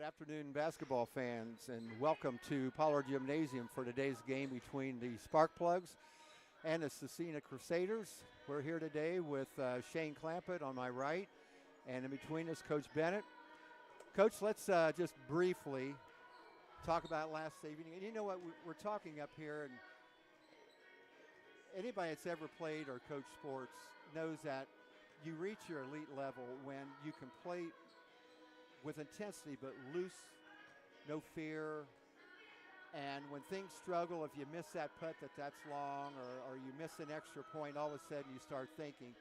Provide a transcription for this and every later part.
Good afternoon, basketball fans, and welcome to Pollard Gymnasium for today's game between the Sparkplugs and the Scecina Crusaders. We're here today with Shane Clampett on my right, and in between us, Coach Bennett. Coach, let's just briefly talk about last evening. And you know what, we're talking up here, and anybody that's ever played or coached sports knows that you reach your elite level when you can play with intensity, but loose, no fear. And when things struggle, if you miss that putt that's long, or you miss an extra point, all of a sudden you start thinking.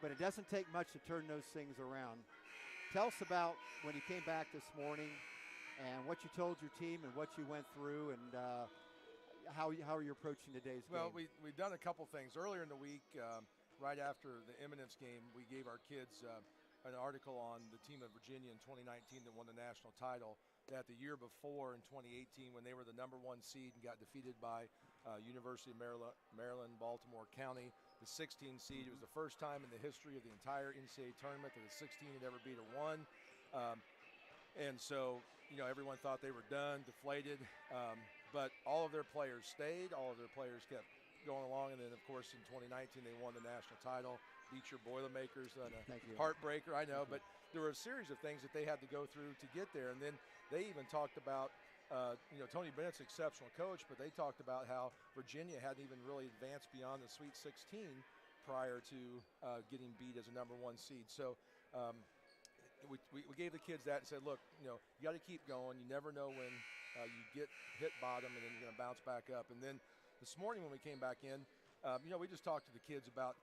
But it doesn't take much to turn those things around. Tell us about when you came back this morning and what you told your team and what you went through, and how are you approaching today's game? Well, we've done a couple things. Earlier in the week, right after the Eminence game, we gave our kids an article on the team of Virginia in 2019 that won the national title, that the year before in 2018, when they were the #1 seed and got defeated by University of Maryland, Baltimore County, the 16 seed. It was the first time in the history of the entire NCAA tournament that a 16 had ever beat a 1. And so, you know, everyone thought they were done, deflated. But all of their players stayed. All of their players kept going along. And then, of course, in 2019, they won the national title. Beat your Boilermakers on a heartbreaker, I know, but there were a series of things that they had to go through to get there. And then they even talked about, Tony Bennett's an exceptional coach, but they talked about how Virginia hadn't even really advanced beyond the Sweet 16 prior to getting beat as a #1 seed. So we gave the kids that and said, look, you got to keep going. You never know when you hit bottom, and then you're going to bounce back up. And then this morning when we came back in, we just talked to the kids about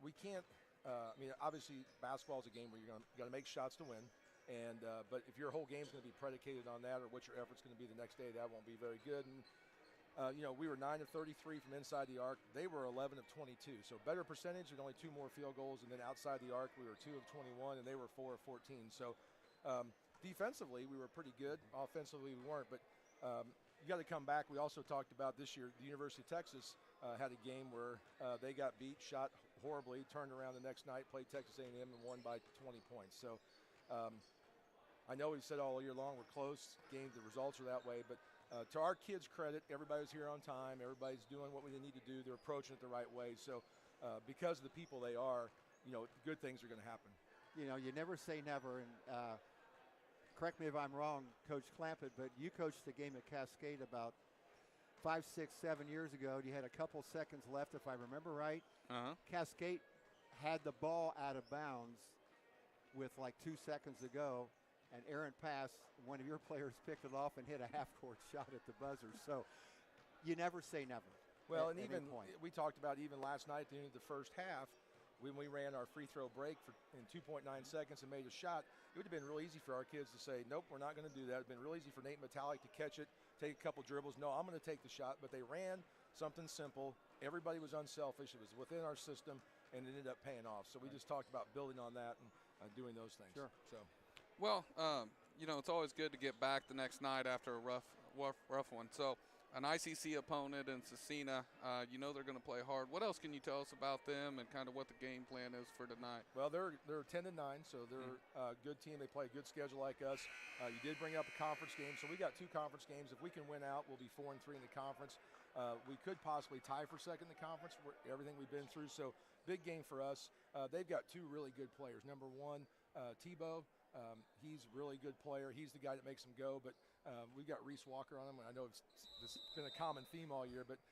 we can't. Obviously, basketball is a game where you got to make shots to win, and but if your whole game is going to be predicated on that, or what your effort's going to be the next day, that won't be very good. And we were 9 of 33 from inside the arc. They were 11 of 22, so better percentage and only 2 more field goals. And then outside the arc, we were 2 of 21, and they were 4 of 14. So defensively, we were pretty good. Offensively, we weren't, but. You got to come back. We also talked about this year, the University of Texas had a game where they got beat, shot horribly, turned around the next night, played Texas A&M, and won by 20 points. So I know we've said all year long we're close. The results are that way. But to our kids' credit, everybody's here on time. Everybody's doing what we need to do. They're approaching it the right way. So because of the people they are, good things are going to happen. You never say never. And correct me if I'm wrong, Coach Clampett, but you coached the game at Cascade about 5, 6, 7 years ago. You had a couple seconds left, if I remember right. Cascade had the ball out of bounds with like 2 seconds to go, and Aaron Pass, one of your players, picked it off and hit a half-court shot at the buzzer. So you never say never. Well, and even we talked about even last night at the end of the first half, when we ran our free throw break in 2.9 seconds and made a shot, it would have been real easy for our kids to say, nope, we're not going to do that. It would have been real easy for Nate Metallic to catch it, take a couple dribbles. No, I'm going to take the shot. But they ran something simple. Everybody was unselfish. It was within our system, and it ended up paying off. So we just talked about building on that and doing those things. Sure. So, well, it's always good to get back the next night after a rough one. So an ICC opponent in Scecina, they're going to play hard. What else can you tell us about them and kind of what the game plan is for tonight? Well, they're 10-9, so they're a good team. They play a good schedule like us. You did bring up a conference game, so we got 2 conference games. If we can win out, we'll be 4-3 in the conference. We could possibly tie for second in the conference for everything we've been through. So big game for us. They've got 2 really good players. Number 1, Tebow. He's a really good player. He's the guy that makes them go. But we've got Reese Walker on him. I know it's been a common theme all year, but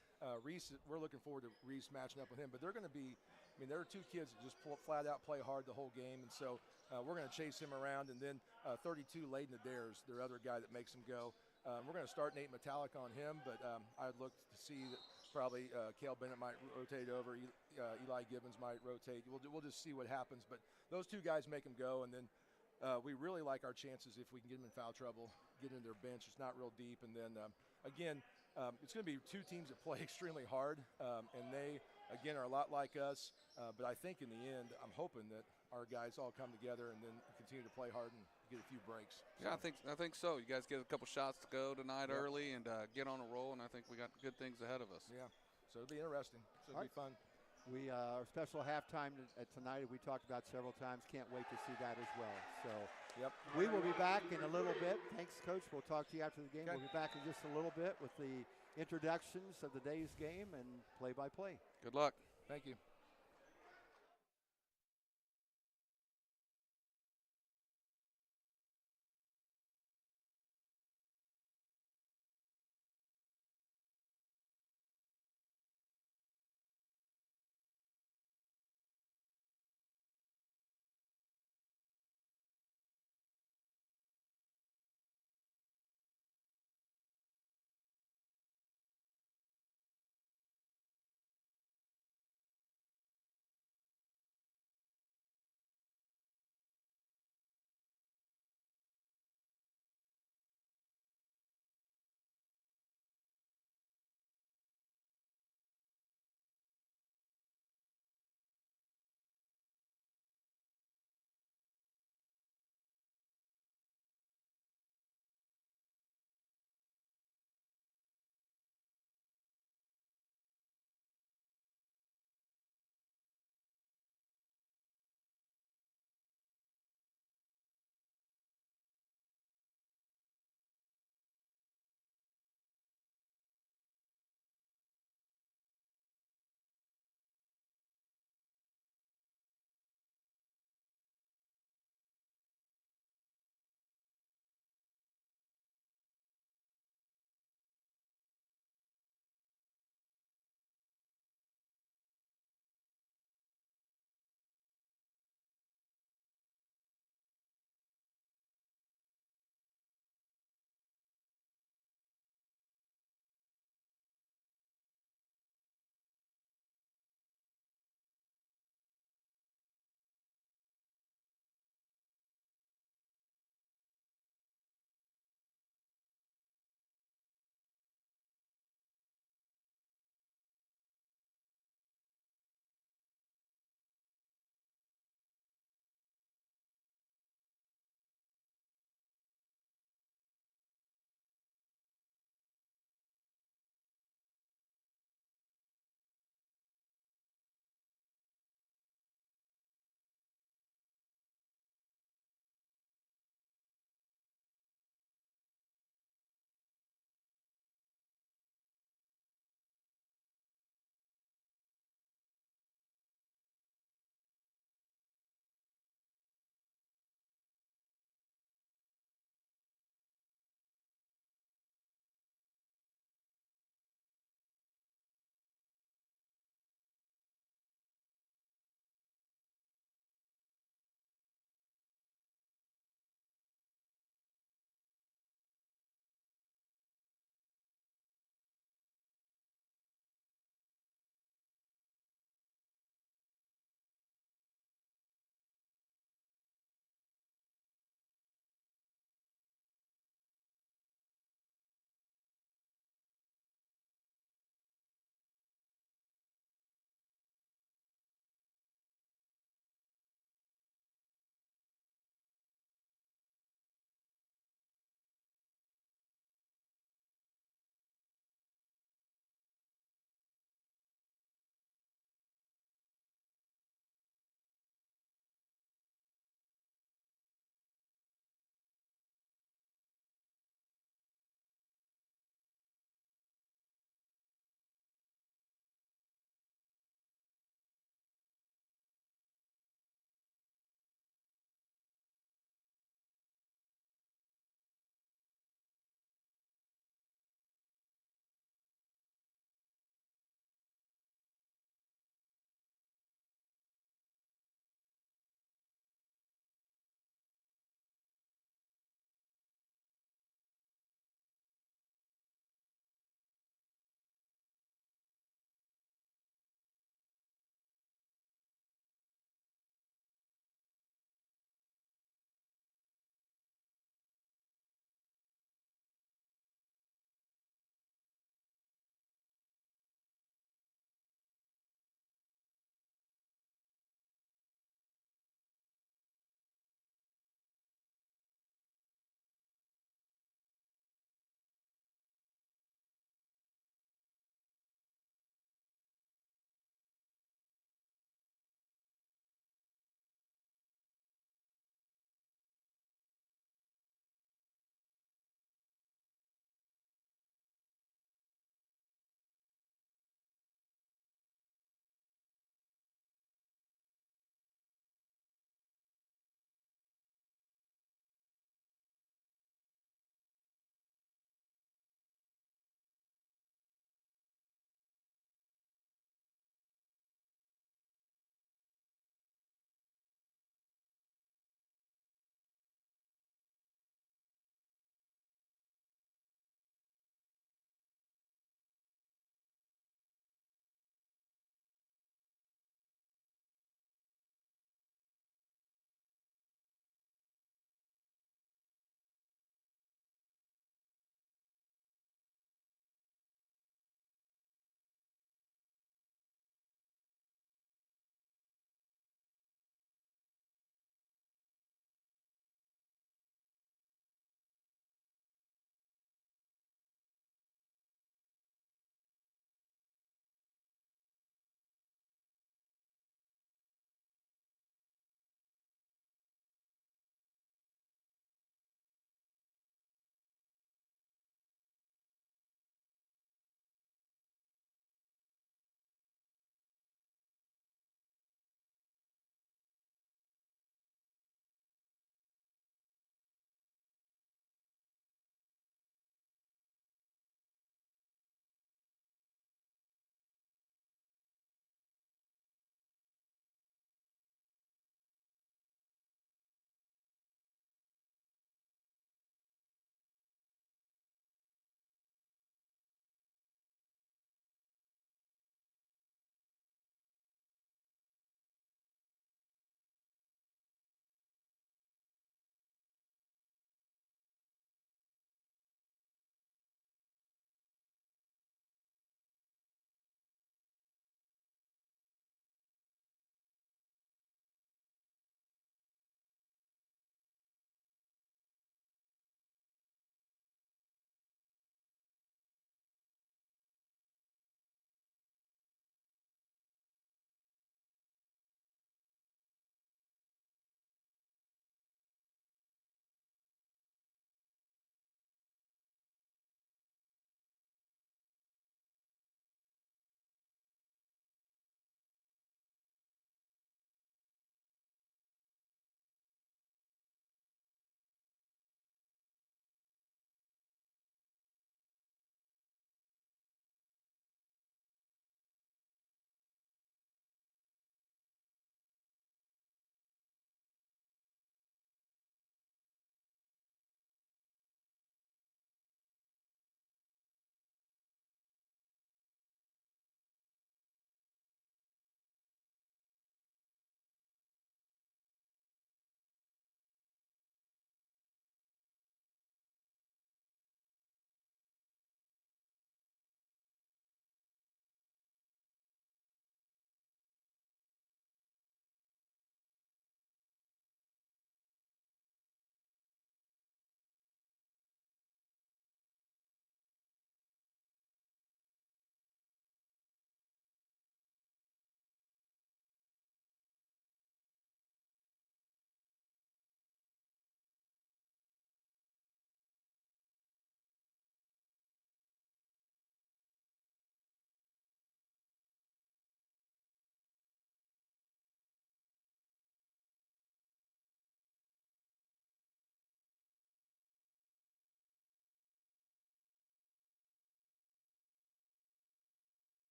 Reese, we're looking forward to Reese matching up with him. But they're going to be, there are 2 kids that just flat out play hard the whole game. And so we're going to chase him around. And then 32, Layden Adair's their other guy that makes them go. We're going to start Nate Metallic on him, but I'd look to see that probably Cale Bennett might rotate over. Eli Gibbons might rotate. We'll just see what happens. But those 2 guys make them go. And then we really like our chances if we can get them in foul trouble, get into their bench. It's not real deep. And then, again, it's going to be 2 teams that play extremely hard, and they, again, are a lot like us. But I think in the end, I'm hoping that our guys all come together and then continue to play hard and get a few breaks. So. Yeah, I think so. You guys get a couple shots to go tonight early and get on a roll, and I think we got good things ahead of us. Yeah, so it'll be interesting. So it'll be fun. Our special halftime tonight, we talked about several times. Can't wait to see that as well. So Yep. We will be back in a little bit. Thanks, Coach. We'll talk to you after the game. Okay. We'll be back in just a little bit with the introductions of the day's game and play-by-play. Good luck. Thank you.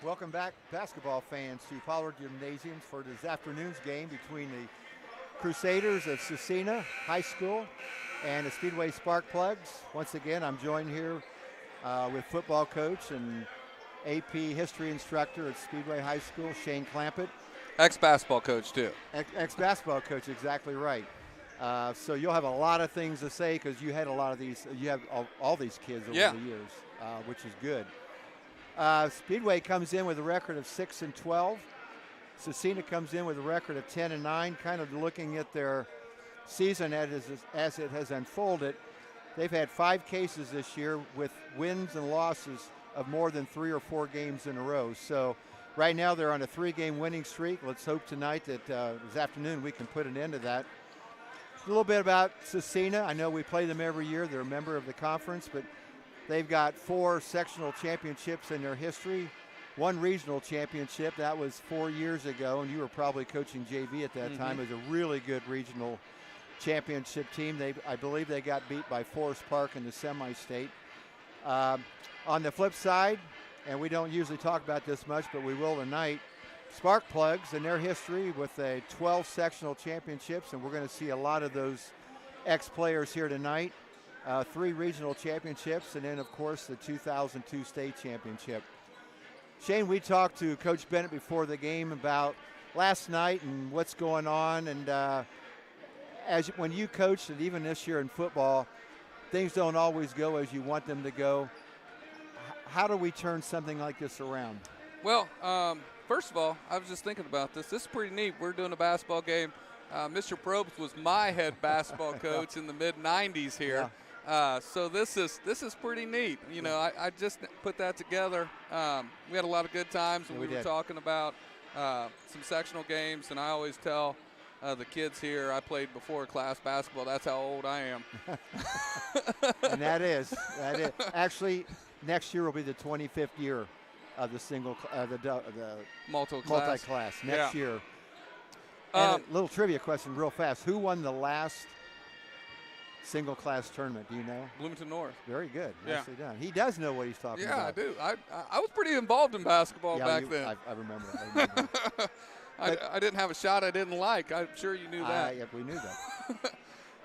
Welcome back, basketball fans, to Pollard Gymnasium for this afternoon's game between the Crusaders of Scecina High School and the Speedway Sparkplugs. Once again, I'm joined here with football coach and AP history instructor at Speedway High School, Shane Clampett. Ex-basketball coach, too. Ex-basketball coach, exactly right. So you'll have a lot of things to say because you had a lot of these, you have all these kids over the years, which is good. Speedway comes in with a record of 6-12. Scecina comes in with a record of 10-9. Kind of looking at their season as it has unfolded, they've had 5 cases this year with wins and losses of more than 3 or 4 games in a row. So right now they're on a 3-game winning streak. Let's hope tonight that this afternoon we can put an end to that. A little bit about Scecina. I know we play them every year. They're a member of the conference, but they've got 4 sectional championships in their history, 1 regional championship. That was 4 years ago, and you were probably coaching JV at that time. It was a really good regional championship team. I believe they got beat by Forest Park in the semi-state. On the flip side, and we don't usually talk about this much, but we will tonight, Sparkplugs and their history with 12 sectional championships, and we're going to see a lot of those ex-players here tonight. 3 regional championships, and then, of course, the 2002 state championship. Shane, we talked to Coach Bennett before the game about last night and what's going on, and when you coach, and even this year in football, things don't always go as you want them to go. How do we turn something like this around? Well, first of all, I was just thinking about this. This is pretty neat. We're doing a basketball game. Mr. Probst was my head basketball coach in the mid-'90s here. Yeah. So this is pretty neat. You know, I just put that together. We had a lot of good times when we were talking about some sectional games, and I always tell the kids here I played before class basketball. That's how old I am. And that is. Actually, next year will be the 25th year of the multi-class next year. And a little trivia question real fast. Who won the last single class tournament? Do you know? Bloomington North. Very good. Nicely done. He does know what he's talking about. Yeah, I do. I was pretty involved in basketball back then. I remember. I didn't have a shot I didn't like. I'm sure you knew that. Yeah, we knew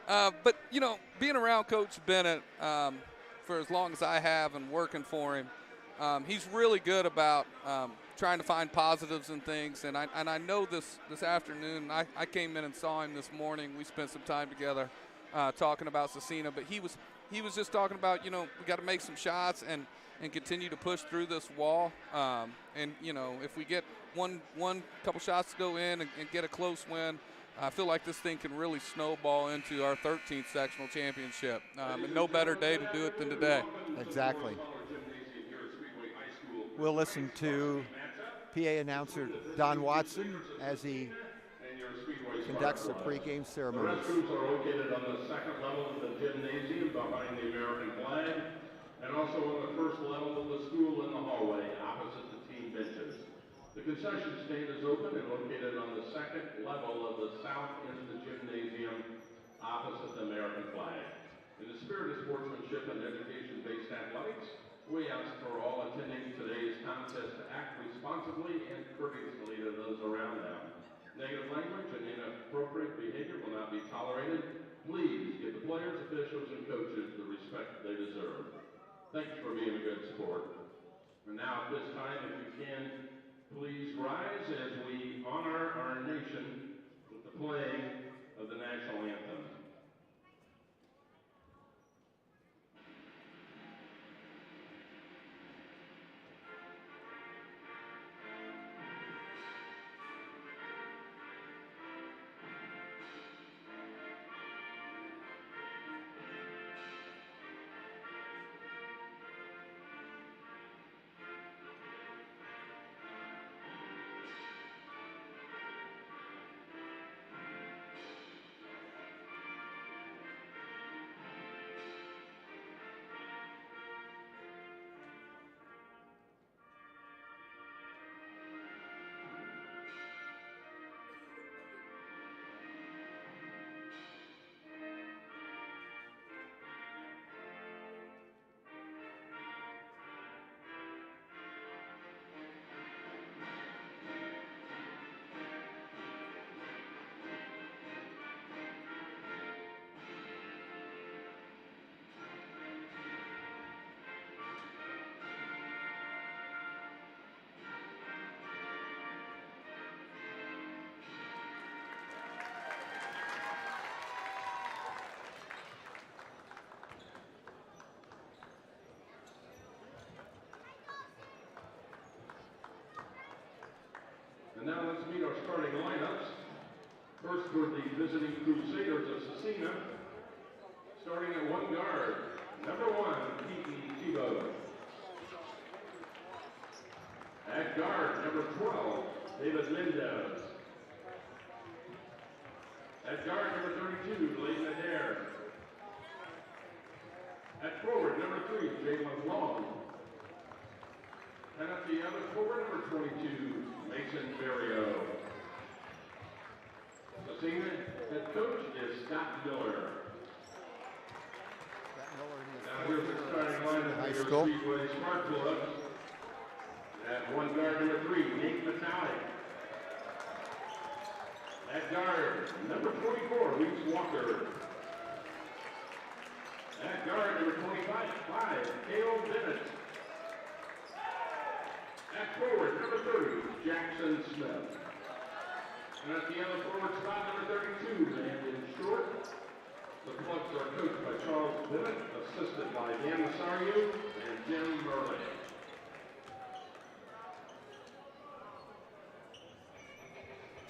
that. But, you know, being around Coach Bennett for as long as I have and working for him, he's really good about trying to find positives and things. And I know this afternoon, I came in and saw him this morning. We spent some time together talking about Scecina. But he was just talking about, you know, we got to make some shots and continue to push through this wall. And, you know, if we get one couple shots to go in and get a close win, I feel like this thing can really snowball into our 13th sectional championship. And no better day to do it than today. Exactly. We'll listen to PA announcer Don Watson as he conducts the pregame ceremonies. The restrooms are located on the second level of the gymnasium behind the American flag, and also on the first level of the school in the hallway opposite the team benches. The concession stand is open and located on the second level of the south end of the gymnasium opposite the American flag. In the spirit of sportsmanship and education-based athletics, we ask for all attending today's contest to act responsibly and courteously to those around them. Negative language and inappropriate behavior will not be tolerated. Please give the players, officials, and coaches the respect they deserve. Thanks for being a good sport. And now at this time, if you can, please rise as we honor our nation with the playing of the national anthem. meet our starting lineups. First for the visiting Crusaders of Scecina, starting at one guard, number 1, Keaton Tebow. At guard, number 12, David Mendez. At guard, number 32, Leighton Adair. At forward, number 3, Jalen Long. And at the other forward, number 22, Mason Berrio. Scecina head coach is Scott Miller. Now here's the starting lineup for your Speedway Sparkplugs. At one guard, number 3, Nate Metallic. At guard, number 44, Reese Walker. At guard, number 25, Cale Bennett. At forward, number 30, Jackson Smith. And at the other forward spot, number 32, Landon Short. The Plugs are coached by Charles Bennett, assisted by Dan Masario and Jim Murley.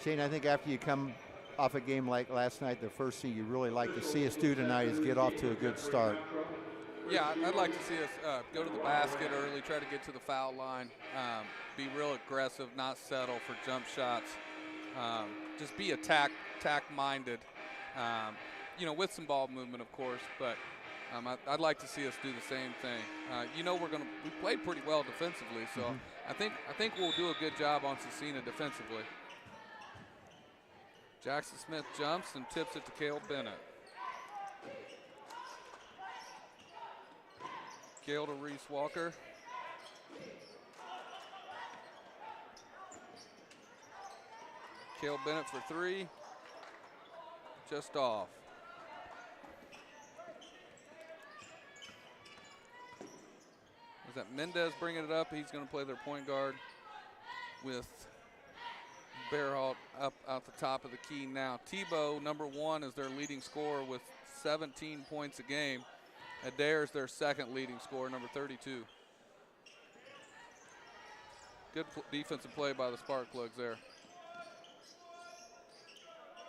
Shane, I think after you come off a game like last night, the first thing you really like to see us do tonight is get off to a good start. Yeah, I'd like to see us go to the basket early, try to get to the foul line, be real aggressive, not settle for jump shots, just be attack-minded, you know, with some ball movement, of course, but I'd like to see us do the same thing. You know, we played pretty well defensively, so I think we'll do a good job on Scecina defensively. Jackson Smith jumps and tips it to Cale Bennett. Cale to Reese Walker. Cale Bennett for 3. Just off. Is that Mendez bringing it up? He's going to play their point guard with Bearhalt up out the top of the key now. Tebow, number 1, is their leading scorer with 17 points a game. Adair is their second leading scorer, number 32. Good defensive play by the Sparkplugs there.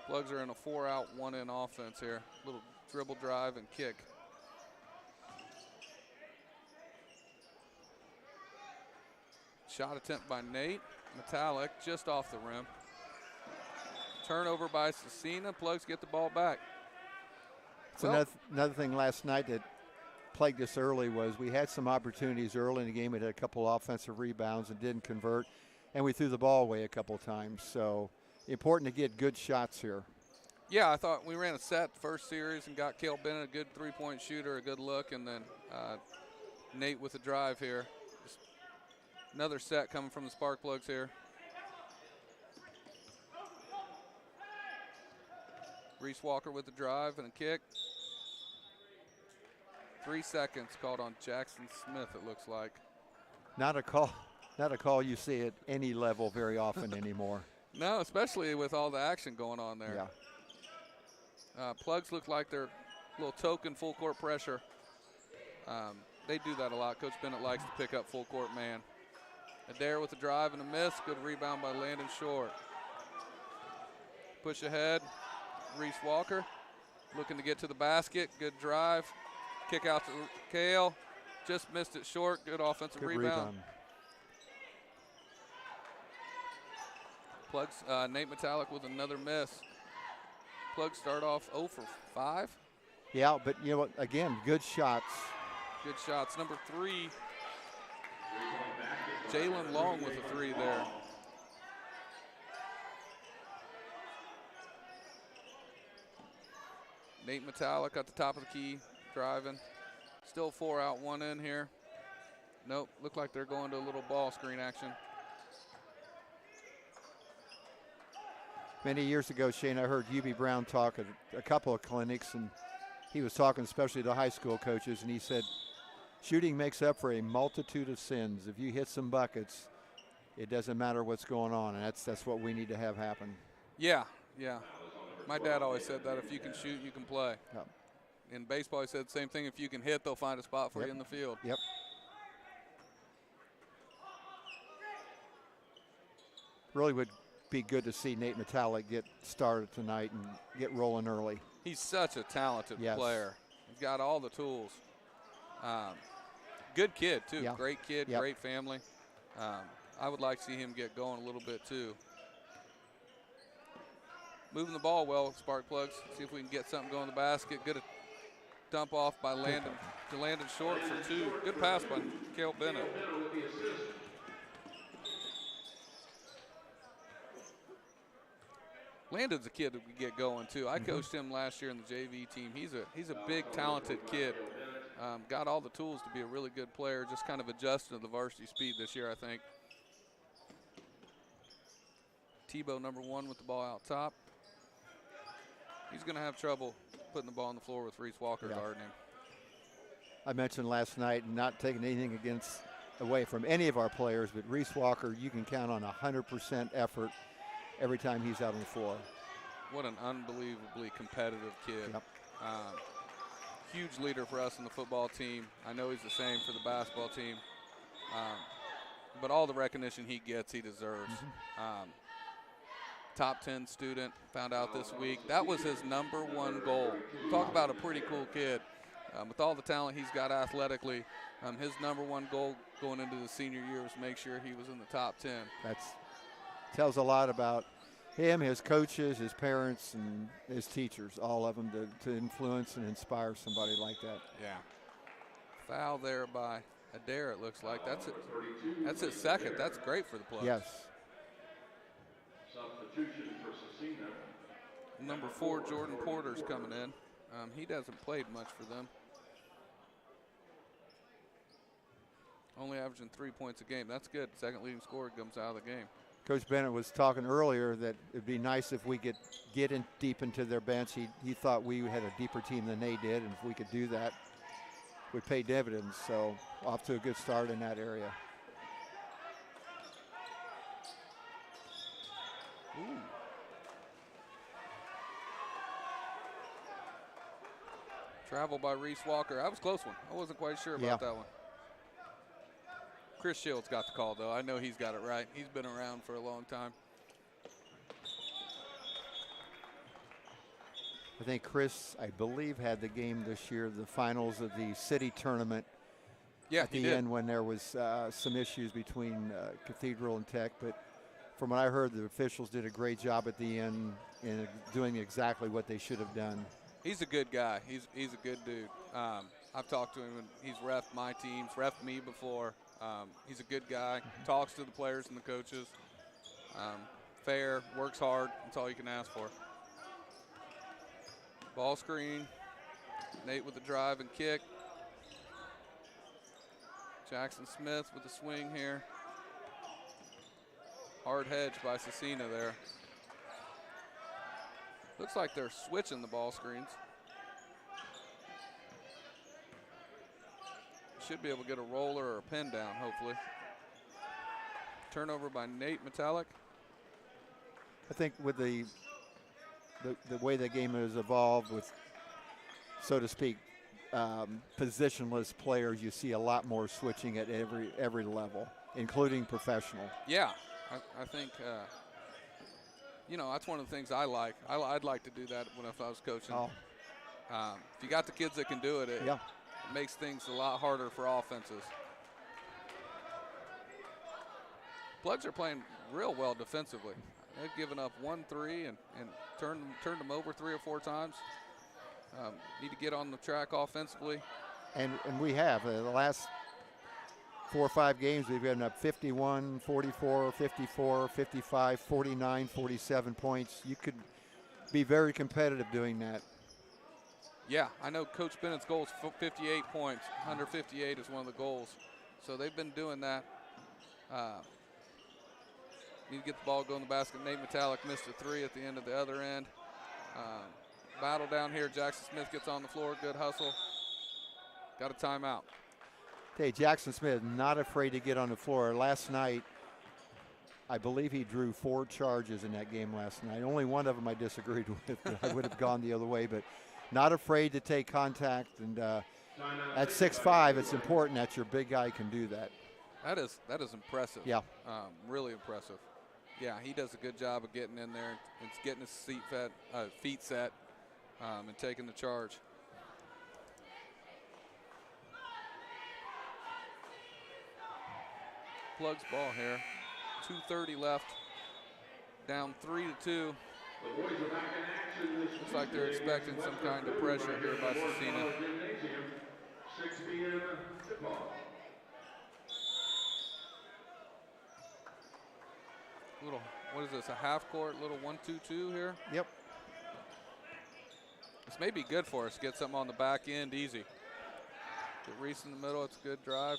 Plugs are in a 4-out, 1-in offense here. Little dribble drive and kick. Shot attempt by Nate Metallic, just off the rim. Turnover by Scecina. Plugs get the ball back. So another thing last night that plagued us early was we had some opportunities early in the game. We had a couple offensive rebounds and didn't convert, and we threw the ball away a couple of times. So important to get good shots here. Yeah, I thought we ran a set first series and got Cale Bennett a good three-point shooter, a good look, and then Nate with a drive here. Just another set coming from the Sparkplugs here. Reese Walker with the drive and a kick. 3 seconds called on Jackson Smith, it looks like. Not a call you see at any level very often anymore. No, especially with all the action going on there. Yeah. Plugs look like they're a little token full court pressure. They do that a lot. Coach Bennett likes to pick up full court man. Adair with the drive and a miss. Good rebound by Landon Short. Push ahead. Reese Walker looking to get to the basket. Good drive. Kick out to Cale. Just missed it short. Good offensive rebound. Plugs, Nate Metallic with another miss. Plugs start off 0 for 5. Yeah, but you know what? Again, good shots. Good shots. Number 3, Jalen Long with a 3 there. Nate Metallic at the top of the key, driving. Still 4-out, 1-in here. Nope, look like they're going to a little ball screen action. Many years ago, Shane, I heard UB Brown talk at a couple of clinics, and he was talking especially to high school coaches, and he said, shooting makes up for a multitude of sins. If you hit some buckets, it doesn't matter what's going on, and that's what we need to have happen. Yeah. My dad always said that if you can shoot, you can play. Yep. In baseball, he said the same thing. If you can hit, they'll find a spot for you in the field. Yep. Really would be good to see Nate Metallic get started tonight and get rolling early. He's such a talented Yes. player. He's got all the tools. Good kid, too. Yeah. Great kid, Yep. great family. I would like to see him get going a little bit, too. Moving the ball well, Sparkplugs. See if we can get something going in the basket. Good dump off by Landon. To Landon short for 2. Good pass by Cale Bennett. Landon's a kid that we get going too. I coached him last year in the JV team. He's a big, talented kid. Got all the tools to be a really good player. Just kind of adjusted to the varsity speed this year, I think. Tebow, number 1, with the ball out top. He's going to have trouble putting the ball on the floor with Reese Walker guarding him. I mentioned last night, not taking anything away from any of our players, but Reese Walker, you can count on 100% effort every time he's out on the floor. What an unbelievably competitive kid. Yep. Huge leader for us in the football team. I know he's the same for the basketball team. But all the recognition he gets, he deserves. Top 10 student, found out this week. That was his number 1 goal. Talk about a pretty cool kid. With all the talent he's got athletically, his number 1 goal going into the senior year was to make sure he was in the top 10. That's tells a lot about him, his coaches, his parents, and his teachers, all of them, to influence and inspire somebody like that. Yeah. Foul there by Adair, it looks like. That's his second. That's great for the Plugs. Yes. Substitution for Scecina. Number 4, Jordan Porter's coming in. He doesn't play much for them. Only averaging 3 points a game. That's good. Second leading scorer comes out of the game. Coach Bennett was talking earlier that it'd be nice if we could get in deep into their bench. He thought we had a deeper team than they did, and if we could do that, would pay dividends. So off to a good start in that area. Ooh. Travel by Reese Walker. That was a close one. I wasn't quite sure about that one. Chris Shields got the call, though. I know he's got it right. He's been around for a long time. I think Chris, I believe, had the game this year, the finals of the city tournament. Yeah, at the end when there was some issues between Cathedral and Tech. But from what I heard, the officials did a great job at the end in doing exactly what they should have done. He's a good guy. He's a good dude. I've talked to him, and he's reffed my teams, reffed me before. He's a good guy, talks to the players and the coaches. Fair, works hard. That's all you can ask for. Ball screen. Nate with the drive and kick. Jackson Smith with the swing here. Hard hedge by Scecina there. Looks like they're switching the ball screens. Should be able to get a roller or a pin down, hopefully. Turnover by Nate Metallic. I think with the way the game has evolved with, so to speak, positionless players, you see a lot more switching at every level, including professional. Yeah, I think, you know, that's one of the things I like. I'd like to do that if I was coaching. Oh. If you got the kids that can do it, it makes things a lot harder for offenses. Plugs are playing real well defensively. They've given up 1-3 and turned them over 3 or 4 times. Need to get on the track offensively. And we have. The last 4 or 5 games, we've given up 51, 44, 54, 55, 49, 47 points. You could be very competitive doing that. Yeah, I know Coach Bennett's goal is 58 points. Under 58 is one of the goals. So they've been doing that. Need to get the ball going in the basket. Nate Metallic missed a 3 at the end of the other end. Battle down here. Jackson Smith gets on the floor. Good hustle. Got a timeout. Okay, Jackson Smith not afraid to get on the floor. Last night, I believe he drew 4 charges in that game last night. Only one of them I disagreed with. I would have gone the other way, but not afraid to take contact. And at 6'5", it's important that your big guy can do that. That is impressive. Yeah. Really impressive. Yeah, he does a good job of getting in there and getting his feet set and taking the charge. Plugs ball here. 2:30 left. Down 3-2. The boys are back in action this Looks like they're expecting some kind of pressure here by Scecina. Gymnasium, 6 p.m. tip-off. Little, what is this, a half court, little 1-2-2 here? Yep. This may be good for us. Get something on the back end easy. Get Reese in the middle. It's a good drive.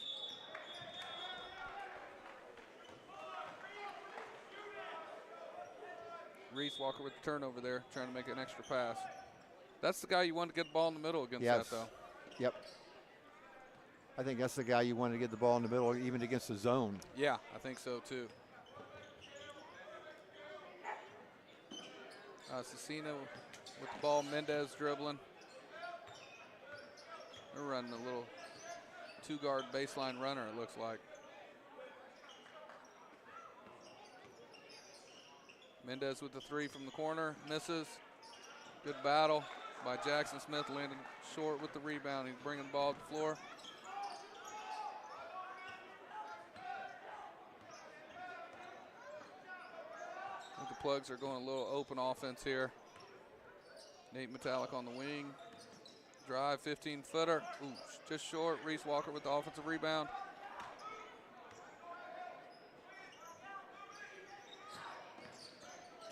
Reese Walker with the turnover there, trying to make an extra pass. That's the guy you want to get the ball in the middle against that, though. Yep. I think that's the guy you want to get the ball in the middle, even against the zone. Yeah, I think so, too. Scecina with the ball, Mendez dribbling. They're running a little two-guard baseline runner, it looks like. Mendez with the three from the corner, misses. Good battle by Jackson Smith, landing short with the rebound. He's bringing the ball to the floor. I think the Plugs are going a little open offense here. Nate Metallic on the wing. Drive, 15-footer. Ooh, just short. Reese Walker with the offensive rebound.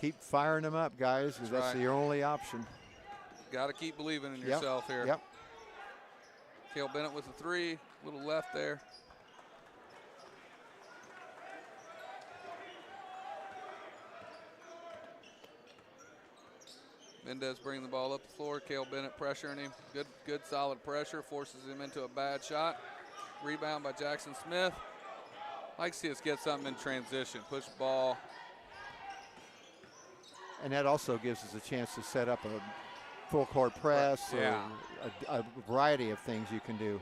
Keep firing them up, guys, because that's right. your only option. Got to keep believing in yourself here. Yep. Cale Bennett with the three, little left there. Mendez bringing the ball up the floor. Cale Bennett pressuring him. Good solid pressure, forces him into a bad shot. Rebound by Jackson Smith. Like to see us get something in transition. Push ball. And that also gives us a chance to set up a full court press, yeah. or a variety of things you can do.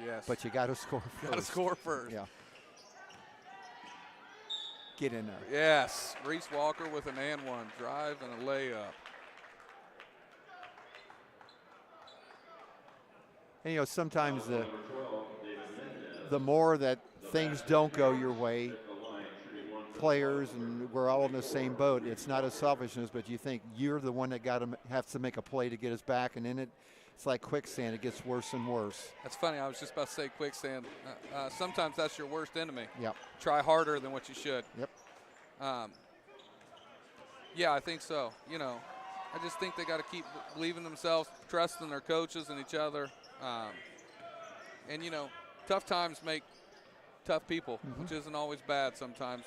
Yes. But you got to score first. Got to score first. Yeah. Get in there. Yes. Reese Walker with an and one drive and a layup. And, you know, sometimes the more that things don't go your way, players, and we're all in the same boat. It's not a selfishness, but you think you're the one that have to make a play to get us back, and then it's like quicksand. It gets worse and worse. That's funny. I was just about to say quicksand. Sometimes that's your worst enemy. Yep. Try harder than what you should. Yep. Yeah, I think so. You know, I just think they got to keep believing themselves, trusting their coaches and each other. And, you know, tough times make tough people, which isn't always bad sometimes.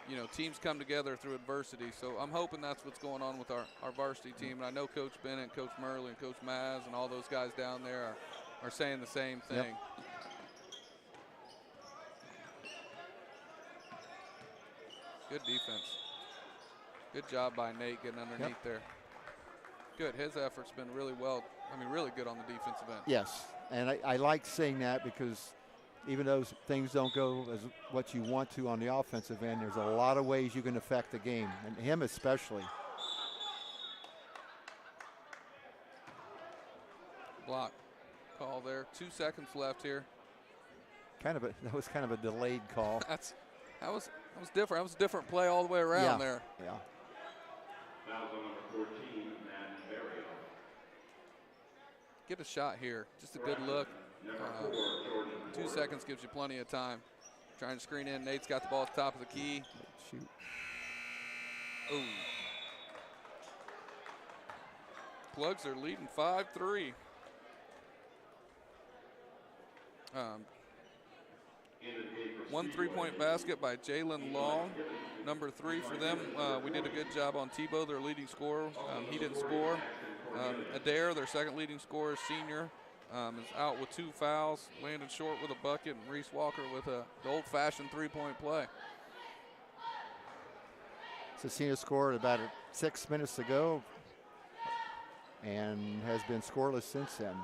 You know, teams come together through adversity. So I'm hoping that's what's going on with our varsity team. And I know Coach Bennett, Coach Murley, and Coach Maz and all those guys down there are saying the same thing. Yep. Good defense. Good job by Nate getting underneath there. Good. His effort's been really really good on the defensive end. Yes, and I like saying that because even though things don't go as what you want to on the offensive end, there's a lot of ways you can affect the game, and him especially. Block call there. 2 seconds left here. That was kind of a delayed call. that was different. That was a different play all the way around there. Yeah. Foul on number 14, Matt Barrio. Get a shot here. Just a good look. 2 seconds gives you plenty of time. Trying to screen in. Nate's got the ball at the top of the key. Shoot. Ooh. Plugs are leading 5-3. One three-point basket by Jalen Long, number 3 for them. We did a good job on Tebow, their leading scorer. He didn't score. Adair, their second leading scorer, senior, is out with 2 fouls, landed short with a bucket, and Reese Walker with the old-fashioned three-point play. Scecina scored about 6 minutes ago and has been scoreless since then.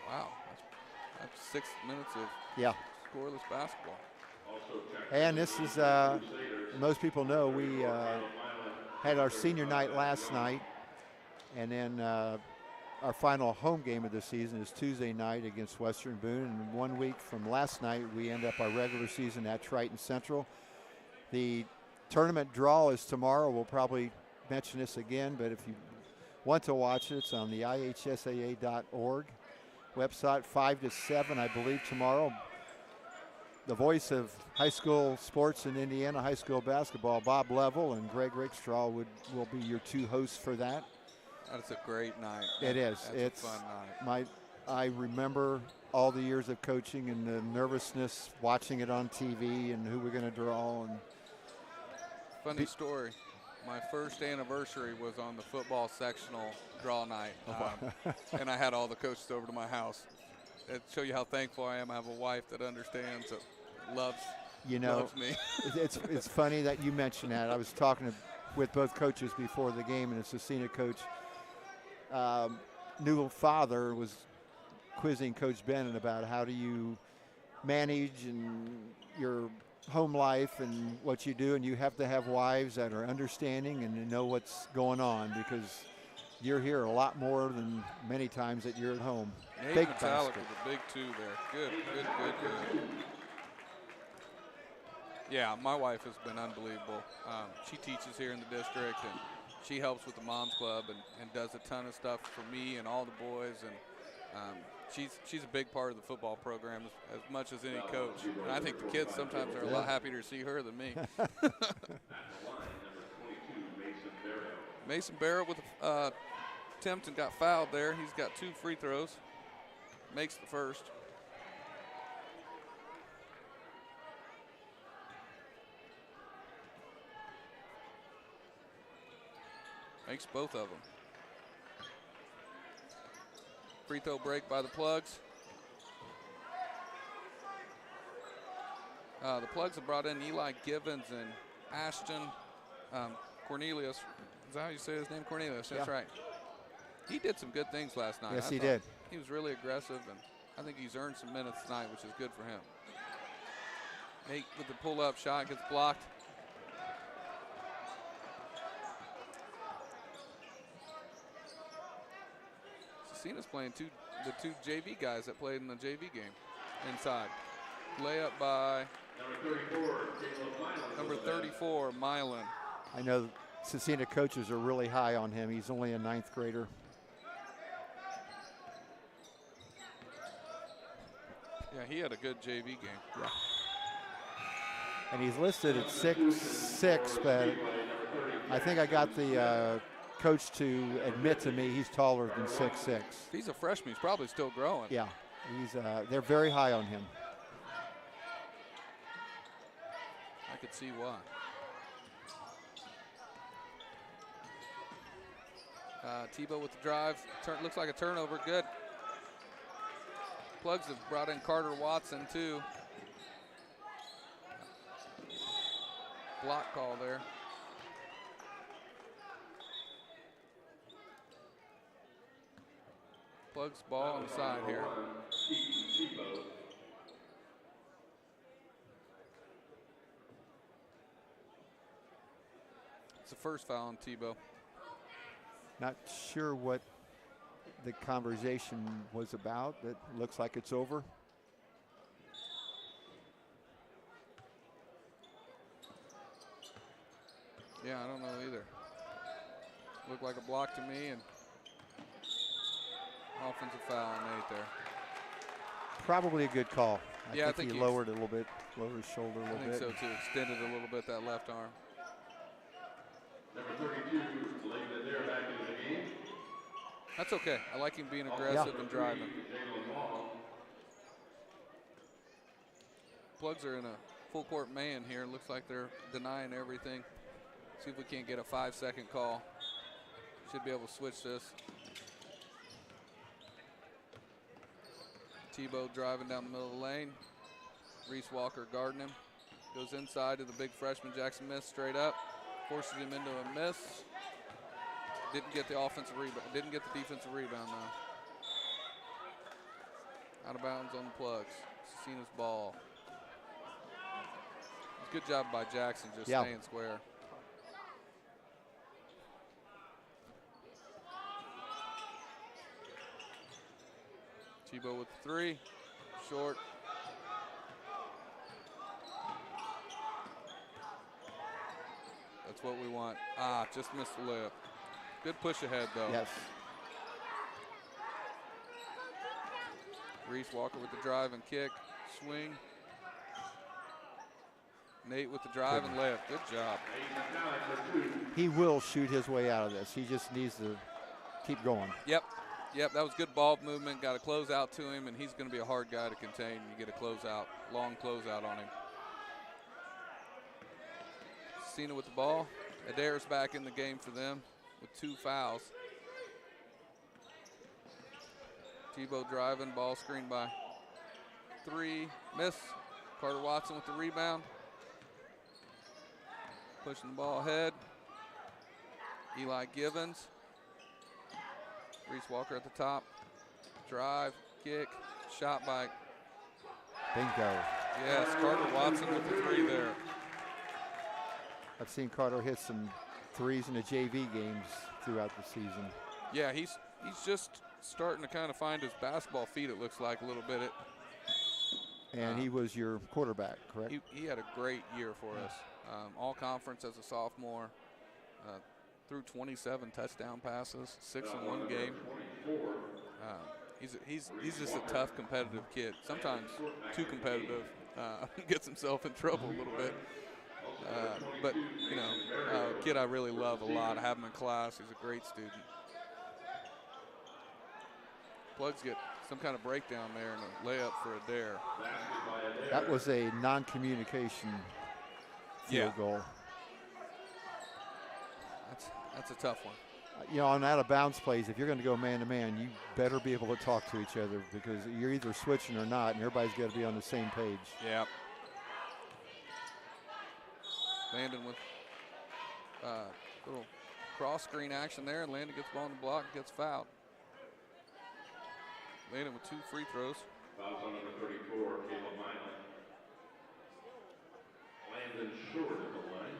Wow, that's 6 minutes of scoreless basketball. And this is, most people know, we had our senior night last night, and then our final home game of the season is Tuesday night against Western Boone. And 1 week from last night, we end up our regular season at Triton Central. The tournament draw is tomorrow. We'll probably mention this again, but if you want to watch it, it's on the ihsaa.org website, 5 to 7, I believe, tomorrow. The voice of high school sports in Indiana, high school basketball, Bob Level and Greg Rickstraw will be your two hosts for that. That's a great night. It is. It's a fun night. I remember all the years of coaching and the nervousness watching it on TV and who we're going to draw. And funny story. My first anniversary was on the football sectional draw night, and I had all the coaches over to my house. It show you how thankful I am. I have a wife that understands, that loves me. It's funny that you mentioned that. I was talking with both coaches before the game, and a Scecina coach, new father, was quizzing Coach Bennett about how do you manage and your home life and what you do, and you have to have wives that are understanding and know what's going on, because you're here a lot more than many times that you're at home. Big Metallica, the big two there. Good. Yeah, my wife has been unbelievable. She teaches here in the district, and she helps with the Moms Club and does a ton of stuff for me and all the boys. And she's a big part of the football program as much as any coach. And I think the kids sometimes are a lot happier to see her than me. Mason Barrett with an attempt and got fouled there. He's got 2 free throws. Makes the first. Makes both of them. Free throw break by the Plugs. The Plugs have brought in Eli Givens and Ashton Cornelius. Is that how you say his name? Cornelius, that's right. He did some good things last night. Yes, he did. He was really aggressive, and I think he's earned some minutes tonight, which is good for him. Nate with the pull-up shot gets blocked. Scecina's playing the two JV guys that played in the JV game inside. Layup by number 34, Milan. I know Scecina coaches are really high on him. He's only a 9th grader. Yeah, he had a good JV game. Yeah. And he's listed at 6'6", but I think I got the coach to admit to me he's taller than 6'6". He's a freshman. He's probably still growing. Yeah, they're very high on him. I could see why. Tebow with the drive. Looks like a turnover. Good. Plugs have brought in Carter Watson, too. Block call there. Plugs ball on the side here. It's the first foul on Tebow. Not sure what the conversation was about. It looks like it's over. Yeah, I don't know either. Looked like a block to me, and offensive foul on Nate there. Probably a good call. I think he lowered a little bit, lowered his shoulder a little bit. I think so too. Extended a little bit that left arm. Number 32, leaving it there back into the game. That's okay. I like him being aggressive and driving. Plugs are in a full court man here. Looks like they're denying everything. See if we can't get a 5-second call. Should be able to switch this. Tebow driving down the middle of the lane. Reese Walker guarding him. Goes inside to the big freshman. Jackson Smith straight up. Forces him into a miss. Didn't get the offensive rebound. Didn't get the defensive rebound though. Out of bounds on the Plugs. Scecina's ball. Good job by Jackson just Yeah. staying square. Tebow with the 3, short. That's what we want. Just missed the layup. Good push ahead though. Yes. Reese Walker with the drive and kick, swing. Nate with the drive and layup. Good job. He will shoot his way out of this. He just needs to keep going. Yep, that was good ball movement. Got a closeout to him, and he's going to be a hard guy to contain. You get a closeout, long closeout on him. Scecina with the ball. Adair's back in the game for them with 2 fouls. Tebow driving, ball screened by 3, miss. Carter Watson with the rebound. Pushing the ball ahead. Eli Givens. Reese Walker at the top. Drive, kick, shot by. Bingo. Yes, Carter Watson with the 3 there. I've seen Carter hit some 3s in the JV games throughout the season. Yeah, he's just starting to kind of find his basketball feet, it looks like, a little bit. And he was your quarterback, correct? He had a great year for us. All conference as a sophomore. Threw 27 touchdown passes, 6 in one game. He's just a tough, competitive kid. Sometimes too competitive, gets himself in trouble a little bit. But you know, a kid I really love a lot. I have him in class. He's a great student. Plugs get some kind of breakdown there and a layup for Adair. That was a non-communication field goal. That's a tough one. You know, on out-of-bounds plays, if you're going to go man-to-man, you better be able to talk to each other because you're either switching or not, and everybody's got to be on the same page. Yeah. Landon with little cross-screen action there, and Landon gets the ball on the block and gets fouled. Landon with 2 free throws. Fouls on number 34, Caleb Miley. Landon short at the line.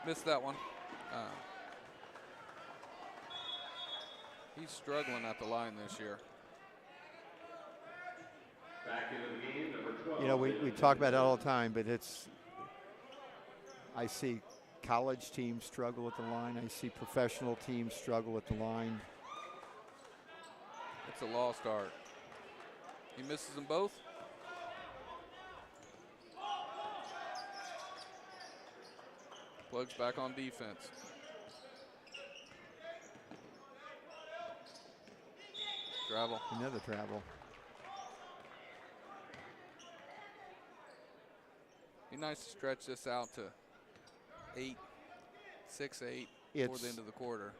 Missed that one. He's struggling at the line this year. Back into the game, number 12. You know, we talk about it all the time, but I see college teams struggle at the line. I see professional teams struggle at the line. It's a lost art. He misses them both. Plugs back on defense. Travel. Another travel. Be nice to stretch this out to 8, 6-8 before the end of the quarter.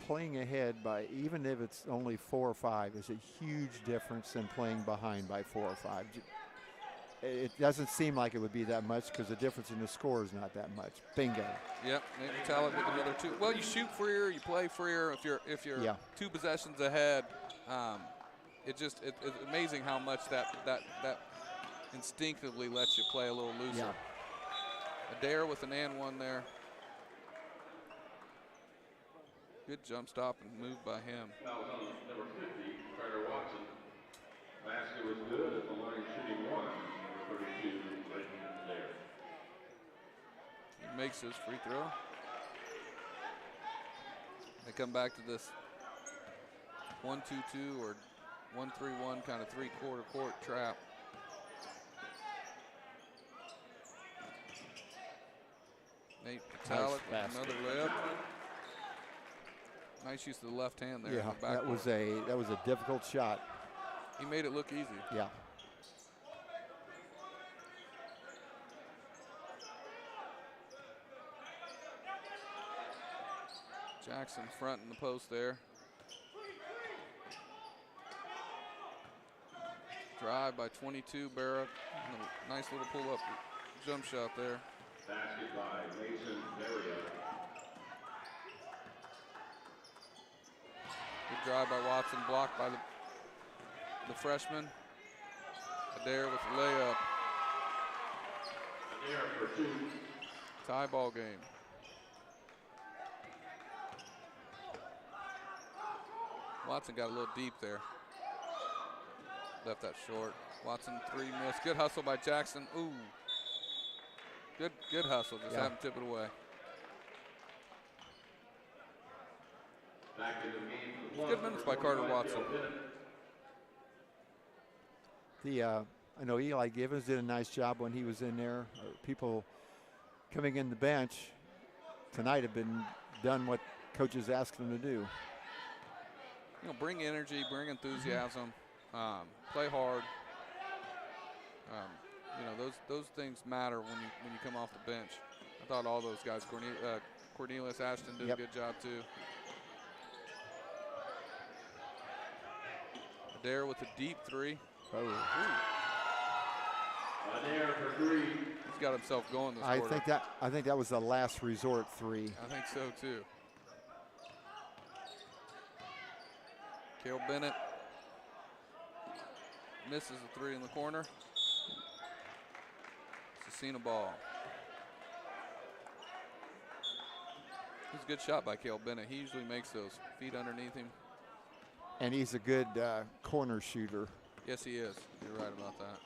Playing ahead by, even if it's only 4 or 5, is a huge difference than playing behind by 4 or 5. It doesn't seem like it would be that much because the difference in the score is not that much. Bingo. Yep, Nate Metallic with another 2. Well, you shoot freer, you play freer. If you're 2 possessions ahead, it's amazing how much that instinctively lets you play a little looser. Yeah. Adair with an and 1 there. Good jump stop and move by him. Fouls on number 50, Carter Watson. Basket was good at the line, shooting 1. Number 32, Clayton Adair. He makes his free throw. They come back to this 1-2-2 or 1-3-1 kind of 3-quarter court trap. Nate Metallic with another layup. Nice use of the left hand there. Yeah, that was a difficult shot. He made it look easy. Yeah. Jackson front in the post there. Drive by 22, Barrett. Nice little pull-up jump shot there. Basket by Mason Dario. Good drive by Watson, blocked by the freshman. Adair with the layup. Adair for 2. Tie ball game. Watson got a little deep there. Left that short. Watson 3 miss. Good hustle by Jackson. Ooh. Good hustle. Just have him tip it away. Back in the game. Good minutes by Carter Watson. I know Eli Givens did a nice job when he was in there. People coming in the bench tonight have done what coaches asked them to do. You know, bring energy, bring enthusiasm, play hard. You know, those things matter when you come off the bench. I thought all those guys, Cornelius Ashton did a good job too. Adair with a deep 3. Oh. Adair for 3. He's got himself going this quarter. I think that was the last resort 3. I think so too. Cale Bennett misses a 3 in the corner. Scecina ball. It was a good shot by Cale Bennett. He usually makes those. Feet underneath him. And he's a good corner shooter. Yes, he is. You're right about that.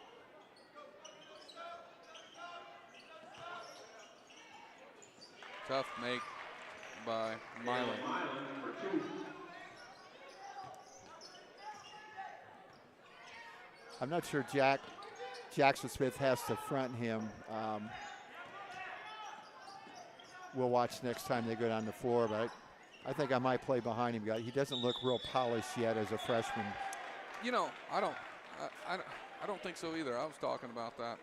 Tough make by Milan. For 2. I'm not sure Jackson Smith has to front him. We'll watch next time they go down the floor, but I think I might play behind him. He doesn't look real polished yet as a freshman. You know, I don't think so either. I was talking about that.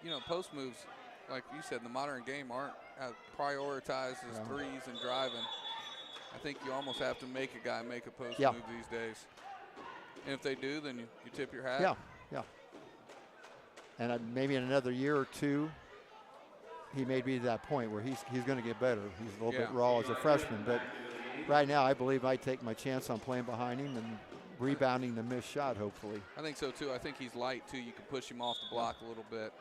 You know, post moves, like you said, in the modern game aren't as prioritized as threes and driving. I think you almost have to make a guy make a post move these days. And if they do, then you tip your hat. Yeah. And maybe in another year or 2, he may be to that point where he's going to get better. He's a little bit raw as a freshman, but right now I believe I take my chance on playing behind him and rebounding the missed shot, hopefully. I think so too. I think he's light too. You can push him off the block a little bit.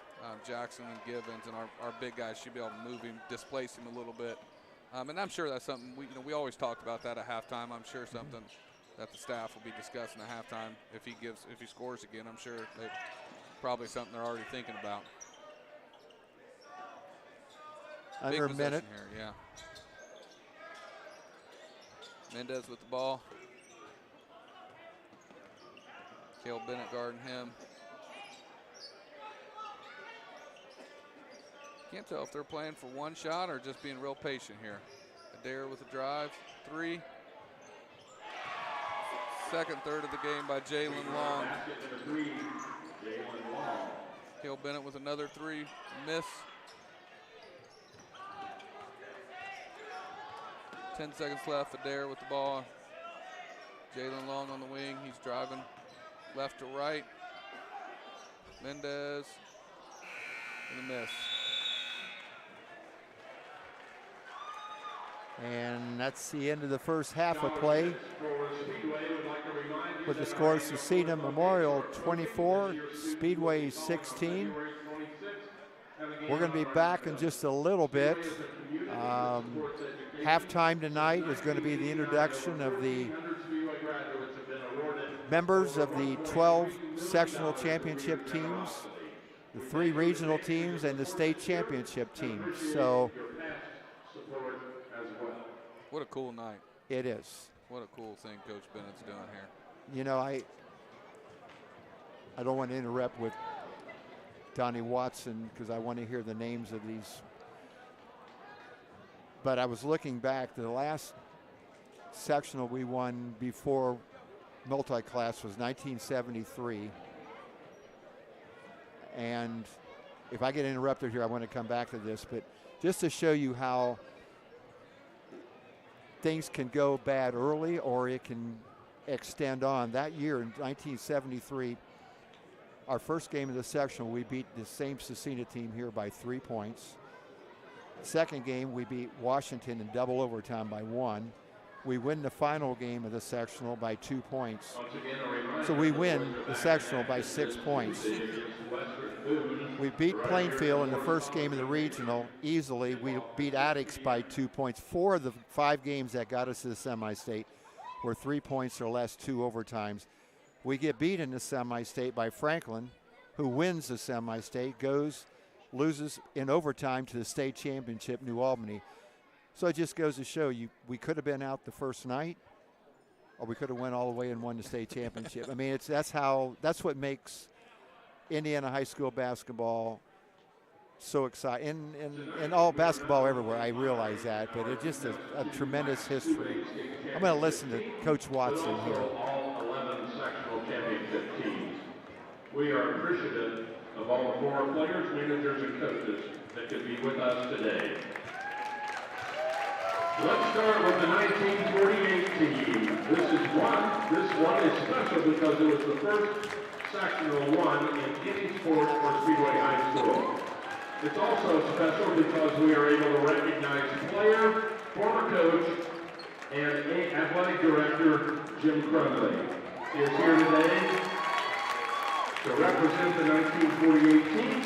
Jackson and Givens and our big guys should be able to move him, displace him a little bit. And I'm sure that's something we always talked about that at halftime. I'm sure something that the staff will be discussing at halftime. If he scores again, I'm sure they probably something they're already thinking about. Under a minute here, yeah. Mendez with the ball. Cale Bennett guarding him. Can't tell if they're playing for one shot or just being real patient here. Adair with a drive, 3. Second third of the game by Jalen Long. Cale Bennett with another 3, miss. 10 seconds left. Adair with the ball. Jalen Long on the wing. He's driving left to right. Mendez and a miss. And that's the end of the first half of play. With the score, Scecina Memorial 24, Speedway 16. We're going to be back in just a little bit. Halftime tonight is going to be the introduction of the members of the 12 sectional championship teams, the 3 regional teams, and the state championship teams. So, what a cool night. It is. What a cool thing Coach Bennett's doing here. You know, I don't want to interrupt with Donnie Watson because I want to hear the names of these. But I was looking back, the last sectional we won before multi-class was 1973. And if I get interrupted here, I want to come back to this, but just to show you how things can go bad early or it can extend on. That year in 1973, our first game of the sectional, we beat the same Scecina team here by 3 points. Second game, we beat Washington in double overtime by 1. We win the final game of the sectional by 2 points. So we win the sectional by 6 points. We beat Plainfield in the first game of the regional easily. We beat Attucks by 2 points. 4 of the 5 games that got us to the semi-state were 3 points or less, 2 overtimes. We get beat in the semi-state by Franklin, who wins the semi-state, loses in overtime to the state championship, New Albany. So it just goes to show you, we could have been out the first night, or we could have went all the way and won the state championship. I mean, that's what makes Indiana high school basketball so exciting, and all basketball everywhere. I realize that, but it's just a tremendous history. I'm going to listen to Coach Watson here. All 11 sectional championship teams. We are appreciative of all the former players, managers, and coaches that could be with us today. Let's start with the 1948 team. This one is special because it was the first sectional won in any sport for Speedway High School. It's also special because we are able to recognize player, former coach, and athletic director Jim Crumley. He is here today to represent the 1948 team.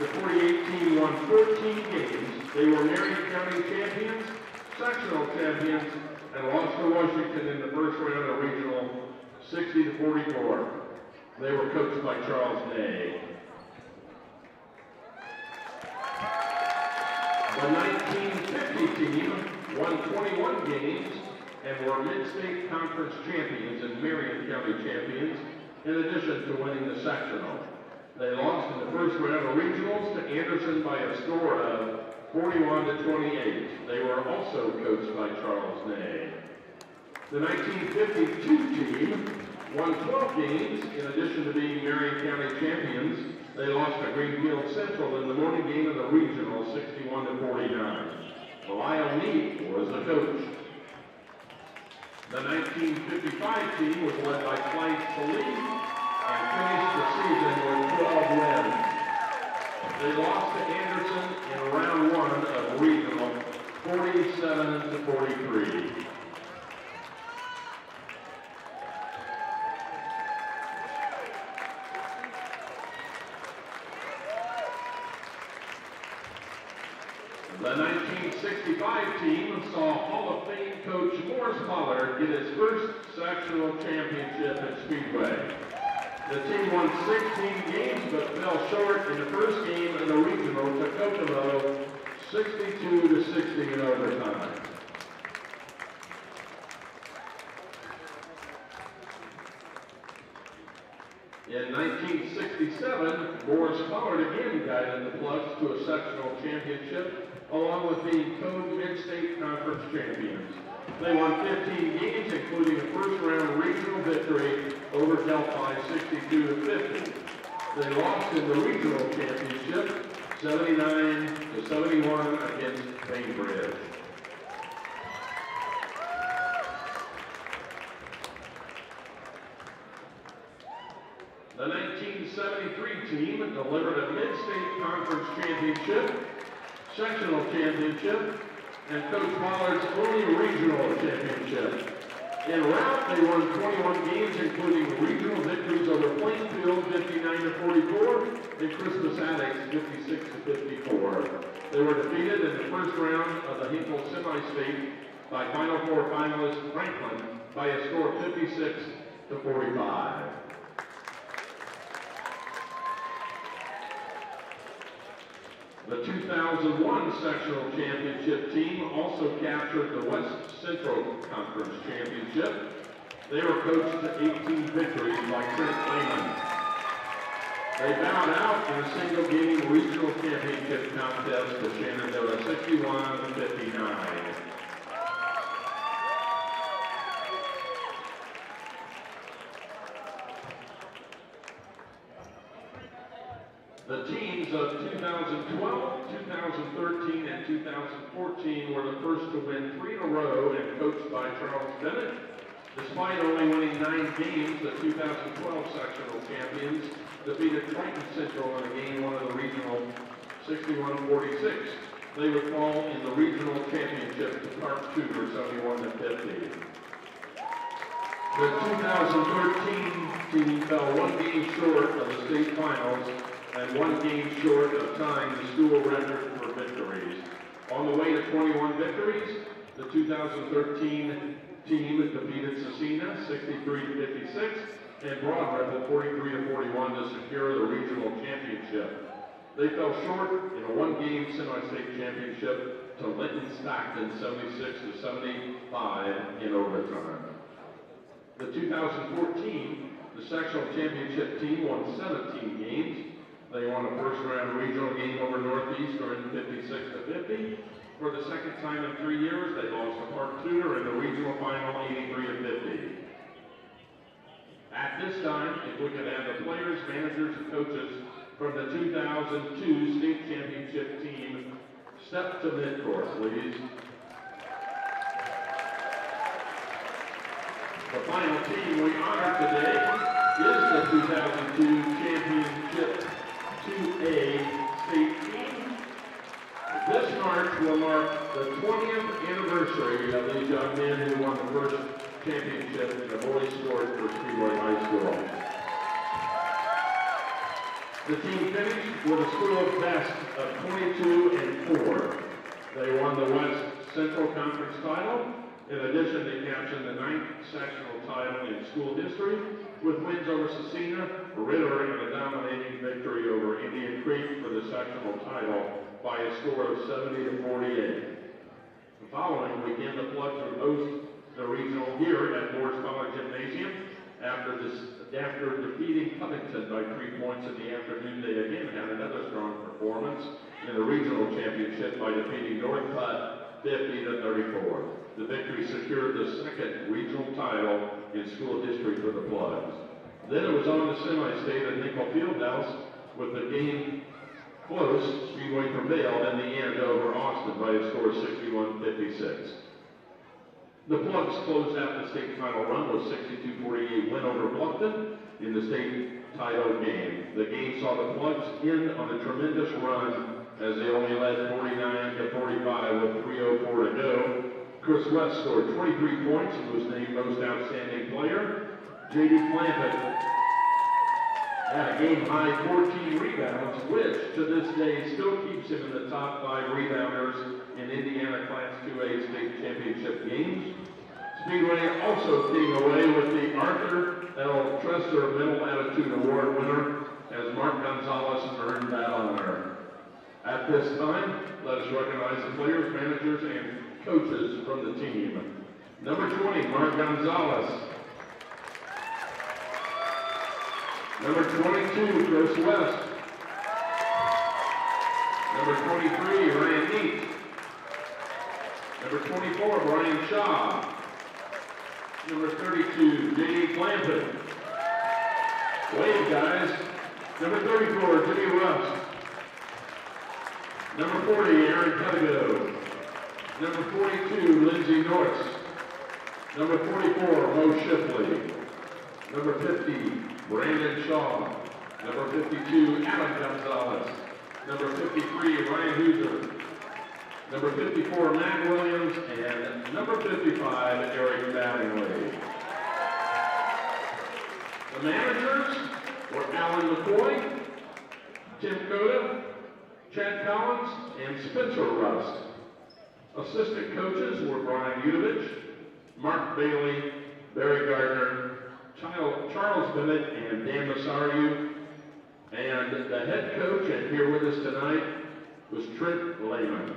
The 48 team won 14 games. They were Marion County champions, sectional champions, and lost to Washington in the first round of regional 60-44. They were coached by Charles Ney. The 1950 team won 21 games and were Mid-State Conference champions and Marion County champions, in addition to winning the sectional. They lost in the first round of regionals to Anderson by a score of 41-28. They were also coached by Charles Ney. The 1952 team won 12 games in addition to being Marion County champions. They lost to Greenfield Central in the morning game of the regional 61-49. Lyle Neat was the coach. The 1955 team was led by Clyde Salee and finished the season with 12 wins. They lost to Anderson in round 1 of regional 47-43. The 1965 team saw Hall of Fame coach Morris Pollard get his first sectional championship at Speedway. The team won 16 games but fell short in the first game of the regional to Kokomo, 62-60 in overtime. In 1967, Morris Pollard again guided the Plugs to a sectional championship, along with being co-Mid-State Conference champions. They won 15 games, including a first-round regional victory over Delphi 62-50. They lost in the regional championship 79-71 against Bainbridge. The 1973 team delivered a Mid-State Conference championship, sectional championship, and Coach Pollard's only regional championship. In route, they won 21 games, including regional victories over Plainfield 59-44 and Christmas Attucks 56-54. They were defeated in the first round of the Hinkle semi-state by Final Four finalist Franklin by a score of 56-45. The 2001 sectional championship team also captured the West Central Conference Championship. They were coached to 18 victories by Trent Lehman. They bowed out in a single-game regional championship contest to Shenandoah 61-59. The teams of 2012, 2013, and 2014 were the first to win 3 in a row and coached by Charles Bennett. Despite only winning 9 games, the 2012 sectional champions defeated Triton Central in a game one of the regional 61-46. They would fall in the regional championship to Park Tudor 71-50. The 2013 team fell one game short of the state finals and one game short of tying the school record for victories. On the way to 21 victories, the 2013 team defeated Scecina 63-56 and Broad Ripple 43-41 to secure the regional championship. They fell short in a one-game semi-state championship to Linton Stockton 76-75 in overtime. The 2014, the sectional championship team won 17 games. They won a first-round regional game over Northeastern 56-50. For the second time in 3 years, they lost to Park Tudor in the regional final 83-50. At this time, if we could have the players, managers, and coaches from the 2002 state championship team step to midcourt, please. The final team we honor today is the 2002 championship 2A state team. This march will mark the 20th anniversary of these young men who won the first championship in the boys' sport for Speedway High School. The team finished with a school best of 22-4. They won the West Central Conference title. In addition, they captured the 9th sectional title in school history with wins over Scecina, Ritter, and a dominating victory over Indian Creek for the sectional title by a score of 70-48. The following weekend, the Plugs would host the regional here at Pollard Gymnasium. After defeating Covington by 3 points in the afternoon, they again had another strong performance in the regional championship by defeating North Putt 50-34. The victory secured the second regional title in school history for the Plugs. Then it was on to semi-state at Nickel Fieldhouse with the game close. Speedway prevailed in the end over Austin by a score of 61-56. The Plugs closed out the state title run with 62-48 win over Bluffton in the state title game. The game saw the Plugs end on a tremendous run as they only led 49-45 with 3:04 to go. Chris West scored 23 points and was named most outstanding player. J.D. Clampett had a game-high 14 rebounds, which to this day still keeps him in the top 5 rebounders in Indiana Class 2A state championship games. Speedway also came away with the Arthur L. Trester Mental Attitude Award winner as Mark Gonzalez earned that honor. At this time, let us recognize the players, managers, and coaches from the team. Number 20, Mark Gonzalez. Number 22, Chris West. Number 23, Ryan Neat. Number 24, Brian Shaw. Number 32, J.D. Clampett. Wave, guys. Number 34, Jimmy Rust. Number 40, Aaron Pedigo. Number 42, Lindsay Norris. Number 44, Mo Shipley. Number 50, Brandon Shaw. Number 52, Adam Gonzalez. Number 53, Ryan Huser. Number 54, Matt Williams. And number 55, Eric Mattingly. The managers were Alan McCoy, Tim Coda, Chad Collins, and Spencer Rust. Assistant coaches were Brian Udovich, Mark Bailey, Barry Gardner, Charles Bennett, and Dan Massariu. And the head coach, and here with us tonight, was Trent Lehman.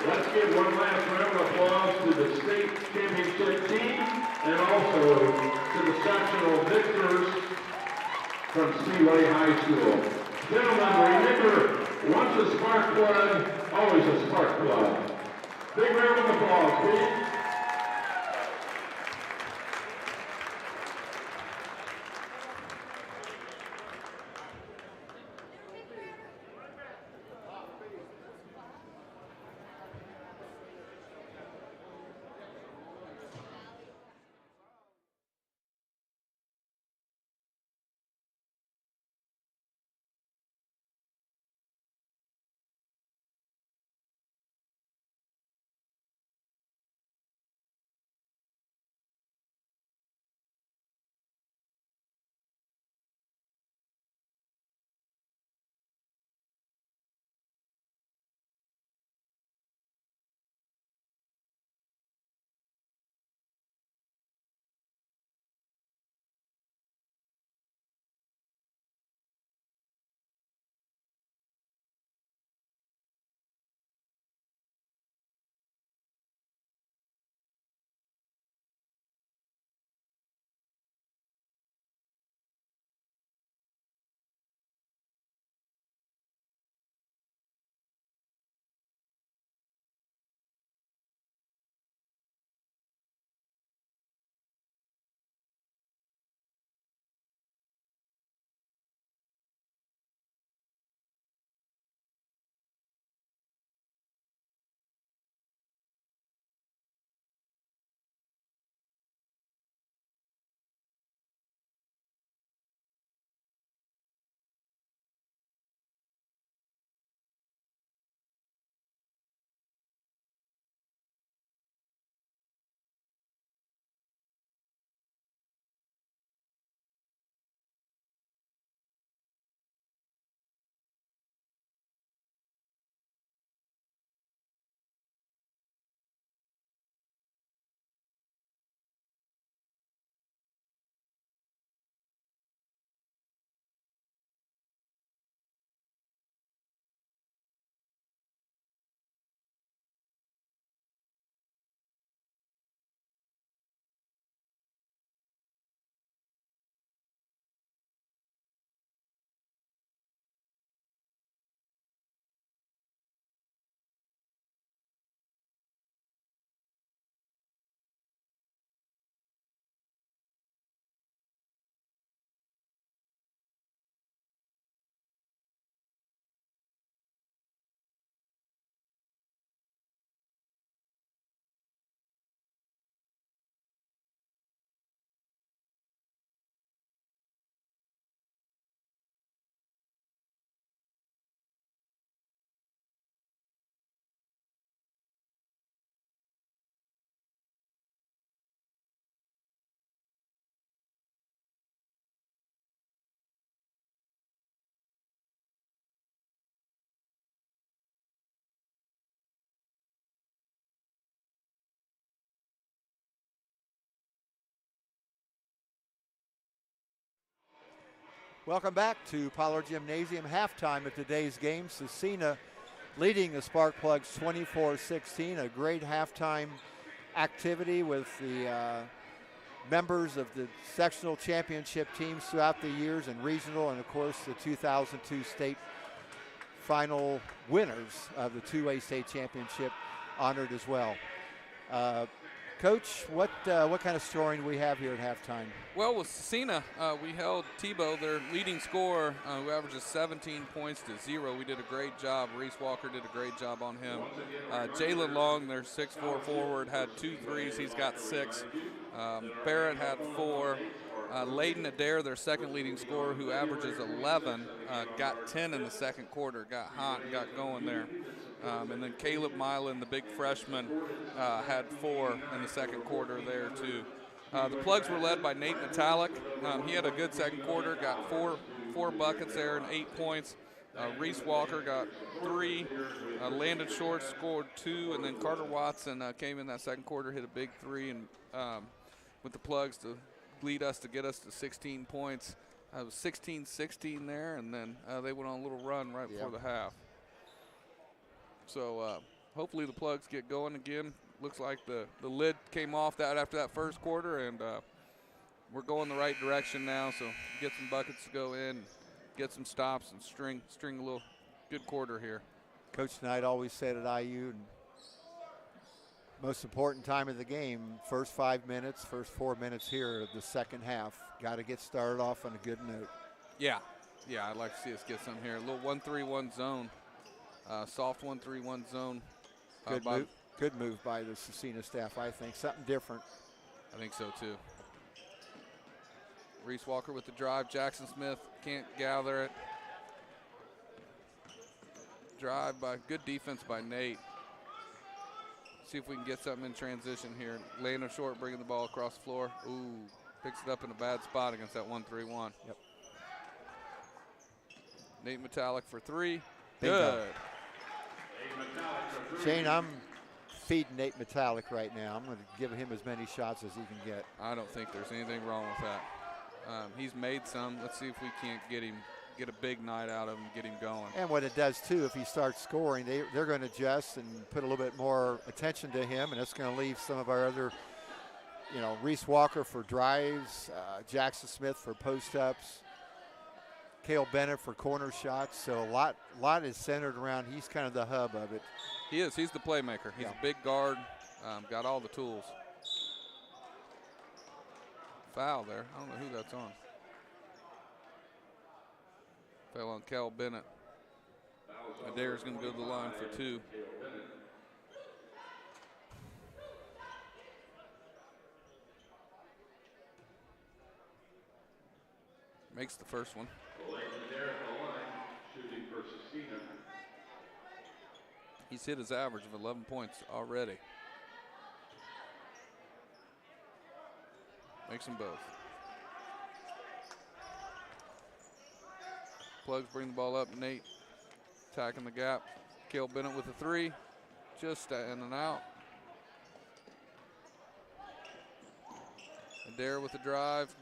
Let's give one last round of applause to the state championship team and also to the sectional victors from Speedway High School. Gentlemen, remember, once a spark plug, always a spark plug. Big round of applause, please. Welcome back to Pollard Gymnasium. Halftime of today's game. Scecina leading the Sparkplugs 24-16. A great halftime activity with the members of the sectional championship teams throughout the years and regional, and of course the 2002 state final winners of the 2A state championship honored as well. Coach, what kind of scoring do we have here at halftime? Well, with Scecina, we held Tebow, their leading scorer, who averages 17 points to 0. We did a great job. Reese Walker did a great job on him. Jalen Long, their 6'4" forward, had 2 threes. He's got 6. Barrett had 4. Layden Adair, their second leading scorer, who averages 11, got 10 in the second quarter, got hot and got going there. And then Caleb Milan, the big freshman, had 4 in the second quarter there too. The Plugs were led by Nate Metallic. He had a good second quarter, got four buckets there and 8 points. Reese Walker got 3. Landon Short scored 2, and then Carter Watson came in that second quarter, hit a big 3, and with the Plugs to lead us to get us to 16 points. It was 16-16 there, and then they went on a little run right before the half. So hopefully the Plugs get going again. Looks like the lid came off that after that first quarter, and we're going the right direction now. So get some buckets to go in, get some stops, and string a little good quarter here. Coach Knight always said at IU, most important time of the game, first 5 minutes, first 4 minutes here of the second half. Got to get started off on a good note. Yeah, I'd like to see us get some here. A little 1-3-1 zone. Soft 1-3-1 zone. Good move by the Scecina staff, I think. Something different. I think so, too. Reese Walker with the drive. Jackson Smith can't gather it. Drive by good defense by Nate. See if we can get something in transition here. Landon Short bringing the ball across the floor. Ooh, picks it up in a bad spot against that 1-3-1. Yep. Nate Metallic for 3. Bingo. Good. Shane, I'm feeding Nate Metallic right now. I'm going to give him as many shots as he can get. I don't think there's anything wrong with that. He's made some. Let's see if we can't get a big night out of him, get him going. And what it does, too, if he starts scoring, they're going to adjust and put a little bit more attention to him, and it's going to leave some of our other, Reese Walker for drives, Jackson Smith for post-ups, Cale Bennett for corner shots. So a lot is centered around. He's kind of the hub of it. He is. He's the playmaker. He's a big guard, got all the tools. Foul there. I don't know who that's on. Fell on Cal Bennett. Adair's going to go to the line for 2. Makes the first one. He's hit his average of 11 points already. Makes them both. Plugs bring the ball up. Nate attacking the gap. Cale Bennett with a 3. Just in and out. Adair with the drive.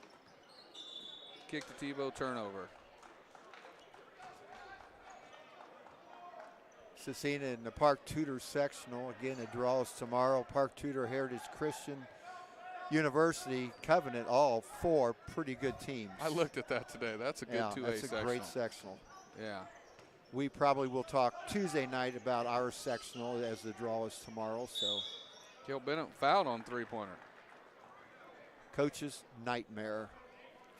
Kick to Tebow, turnover. Scecina in the Park Tudor sectional. Again, it draws tomorrow. Park Tudor Heritage Christian University, Covenant, all 4 pretty good teams. I looked at that today. That's a good 2A sectional. That's a great sectional. Yeah. We probably will talk Tuesday night about our sectional as the draw is tomorrow. So, Cale Bennett fouled on 3-pointer. Coach's nightmare,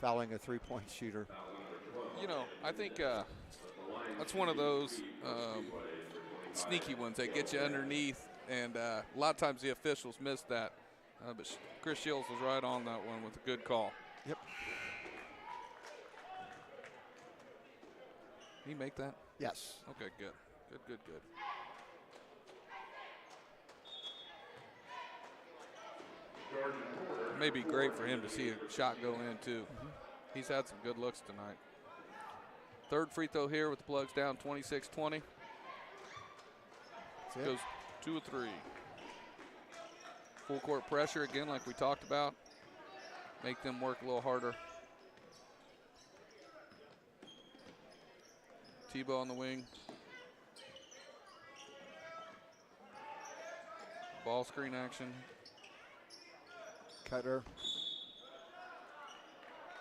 fouling a 3-point shooter. I think that's one of those sneaky ones that get you underneath, and a lot of times the officials miss that. But Chris Shields was right on that one with a good call. Yep. Did he make that? Yes. Okay, good. Good. It may be great for him to see a shot go in, too. Mm-hmm. He's had some good looks tonight. Third free throw here with the Plugs down 26-20. Goes 2 of 3. Full court pressure again, like we talked about. Make them work a little harder. Tebow on the wing. Ball screen action. Cutter.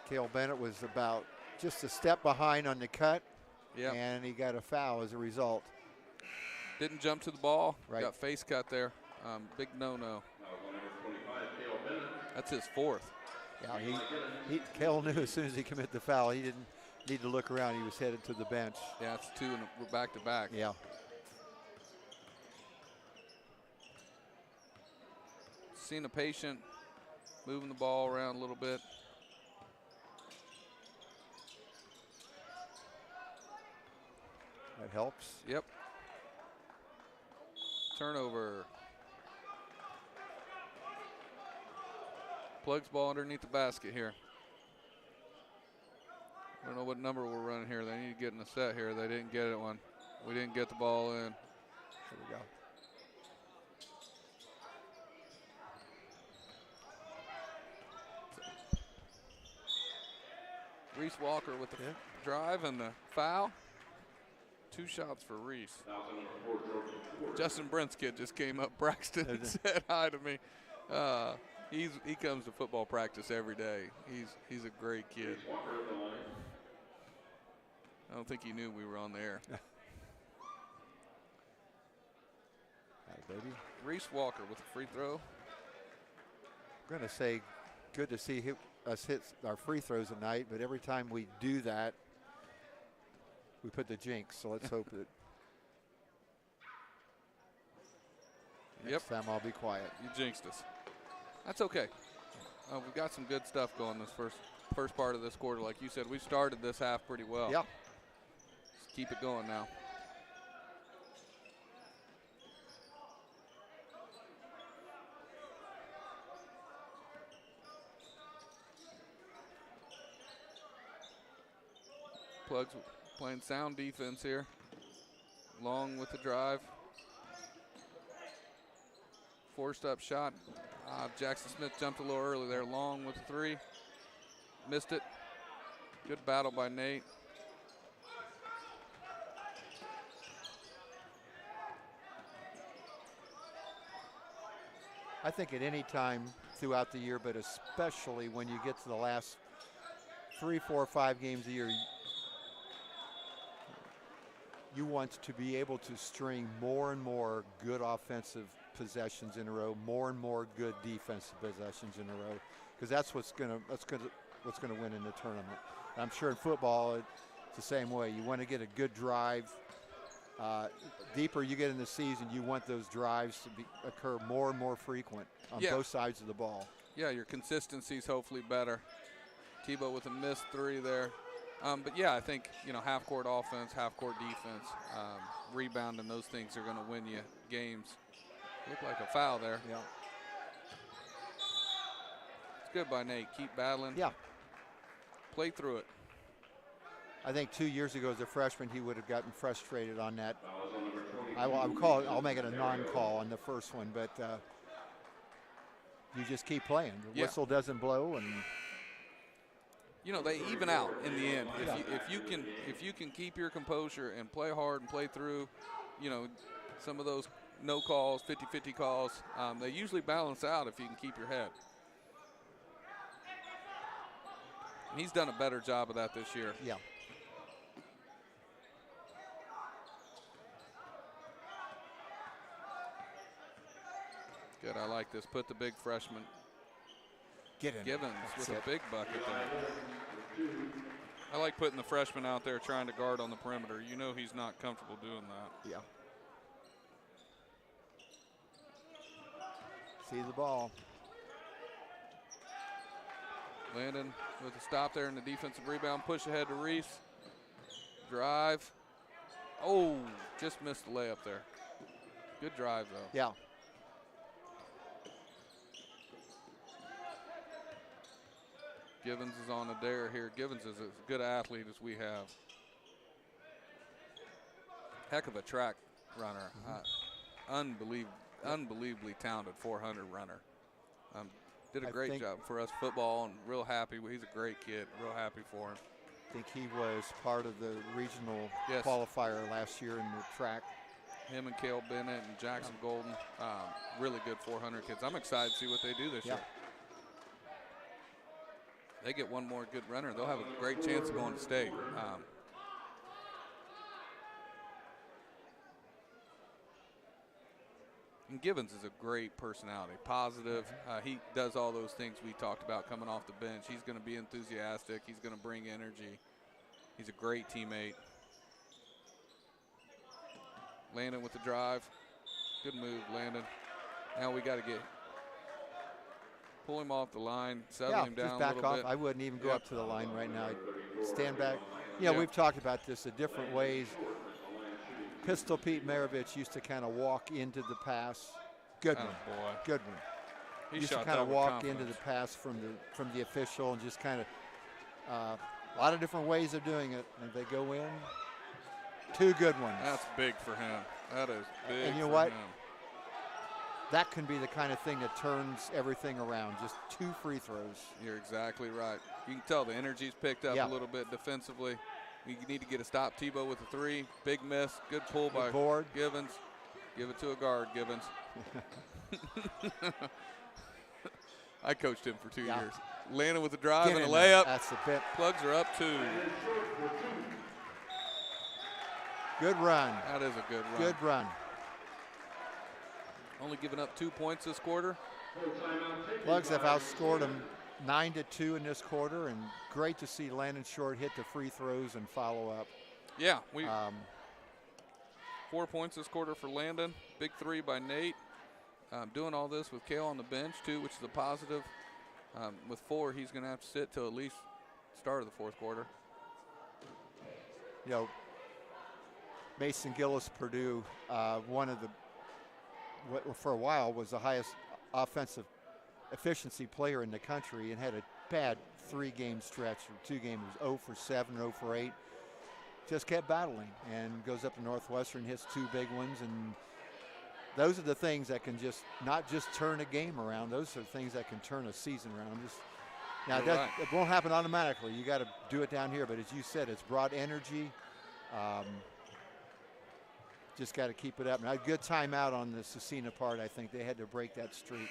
Cale Bennett was about just a step behind on the cut, and he got a foul as a result. Didn't jump to the ball. Right. Got face cut there. Big no-no. That's his fourth. Yeah, Cale knew as soon as he committed the foul, he didn't need to look around. He was headed to the bench. Yeah, it's two and we're back to back. Yeah. Scecina patient, moving the ball around a little bit. That helps. Yep. Turnover. Plugs ball underneath the basket here. I don't know what number we're running here. They need to get in the set here. They didn't get it one. We didn't get the ball in. There we go. Reese Walker with the drive and the foul. 2 shots for Reese. Justin Brent's kid just came up, Braxton, and said hi to me. He comes to football practice every day. He's a great kid. I don't think he knew we were on the air. Baby. Reese Walker with a free throw. I'm going to say good to see us hit our free throws tonight, but every time we do that, we put the jinx, so let's hope that next time I'll be quiet. You jinxed us. That's okay. We've got some good stuff going this first part of this quarter. Like you said, we started this half pretty well. Yeah. Just keep it going now. Plugs playing sound defense here. Long with the drive. Forced up shot. Jackson Smith jumped a little early there. Long with the 3. Missed it. Good battle by Nate. I think at any time throughout the year, but especially when you get to the last 3, 4, 5 games a year, you want to be able to string more and more good offensive possessions in a row, more and more good defensive possessions in a row, because that's what's going to win in the tournament. And I'm sure in football it's the same way. You want to get a good drive. Deeper you get in the season, you want those drives to occur more and more frequent on both sides of the ball. Yeah, your consistency's hopefully better. Tebow with a missed 3 there. But yeah, I think, half-court offense, half-court defense, rebounding, those things are going to win you games. Looked like a foul there. Yeah. It's good by Nate. Keep battling. Yeah. Play through it. I think 2 years ago as a freshman, he would have gotten frustrated on that. I'll make it a non-call on the first one, but you just keep playing. The whistle doesn't blow, and they even out in the end. If you can keep your composure and play hard and play through, some of those no calls, 50-50 calls, they usually balance out if you can keep your head. And he's done a better job of that this year. Yeah. Good, I like this. Put the big freshman. Givens with a big bucket there. I like putting the freshman out there trying to guard on the perimeter. He's not comfortable doing that. Yeah. See the ball. Landon with a stop there in the defensive rebound. Push ahead to Reese. Drive. Oh, just missed the layup there. Good drive, though. Yeah. Givens is on a dare here. Givens is as good an athlete as we have. Heck of a track runner. Unbelievably talented 400 runner. Did a great job for us football, and real happy. He's a great kid. Real happy for him. think he was part of the regional Yes. qualifier last year in the track. Him and Cale Bennett and Jackson Golden, really good 400 kids. I'm excited to see what they do this year. They get one more good runner, they'll have a great chance of going to state. And Givens is a great personality, positive. He does all those things we talked about coming off the bench. He's going to be enthusiastic. He's going to bring energy. He's a great teammate. Landon with the drive. Good move, Landon. Now we got to pull him off the line, settle him down just back a little off. bit. I wouldn't even go up to the line right now. Stand back. You know, we've talked about this in different ways. Pistol Pete Maravich used to kind of walk into the pass. Good one. Boy. Good one. He used to shot kind that of with walk into confidence. the pass from the official and just kind of a lot of different ways of doing it. And they go in. Two good ones. That's big for him. That is big. And you know for what? him. That can be the kind of thing that turns everything around. Just 2 free throws. You're exactly right. You can tell the energy's picked up a little bit defensively. You need to get a stop. Tebow with a 3. Big miss. Good pull by board. Givens. Give it to a guard, Givens. I coached him for 2 years. Landon with a drive and a layup. That's a bit. Plugs are up 2. Good run. That is a good run. Good run. Only giving up 2 points this quarter. Plugs have outscored them 9-2 in this quarter, and great to see Landon Short hit the free throws and follow up. Yeah, 4 points this quarter for Landon. Big 3 by Nate. Doing all this with Cale on the bench too, which is a positive. With 4, he's going to have to sit till at least start of the 4th quarter. You know, Mason Gillis, Purdue, one of the, for a while, was the highest offensive efficiency player in the country and had a bad 3-game stretch or 2 games. It was 0 for 7, 0 for 8. Just kept battling and goes up to Northwestern, hits 2 big ones, and those are the things that can just not just turn a game around. Those are things that can turn a season around. Now it won't happen automatically. You got to do it down here, but as you said, it's brought energy. Just got to keep it up. Now, a good timeout on the Scecina part. I think they had to break that streak.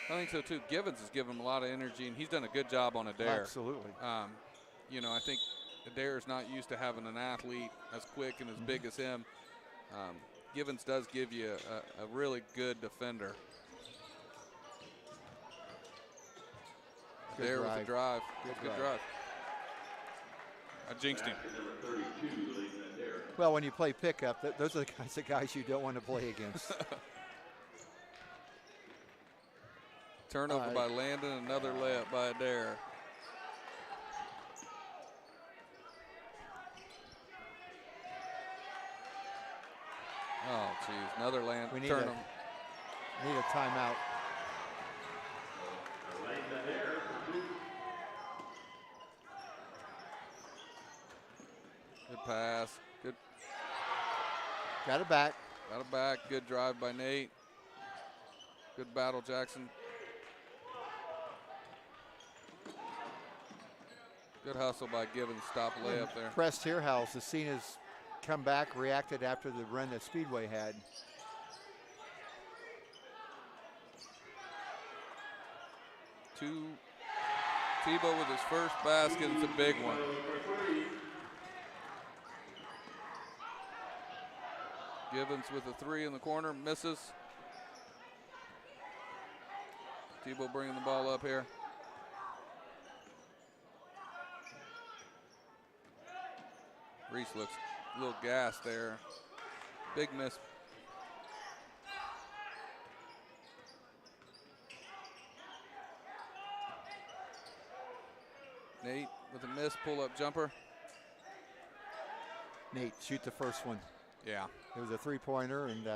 I think so too. Givens has given him a lot of energy, and he's done a good job on Adair. Absolutely. You know, I think Adair is not used to having an athlete as quick and as big as him. Givens does give you a really good defender. There was a drive. Good drive. I jinxed him. Well, when you play pickup, those are the kinds of guys you don't want to play against. Turnover by Landon, another layup by Adair. Oh, geez, another land. We need turn need a timeout. Good pass. Good. Got it back. Got it back. Good drive by Nate. Good battle, Jackson. Good hustle by Givens. Stop layup there. Impressed here how Scecina's come back, reacted after the run that Speedway had. Tebow with his first basket. It's a big one. Givens with a 3 in the corner, misses. Tebow bringing the ball up here. Reese looks a little gassed there. Big miss. Nate with a miss, pull-up jumper. Nate, shoot the first one. Yeah. It was a 3-pointer, and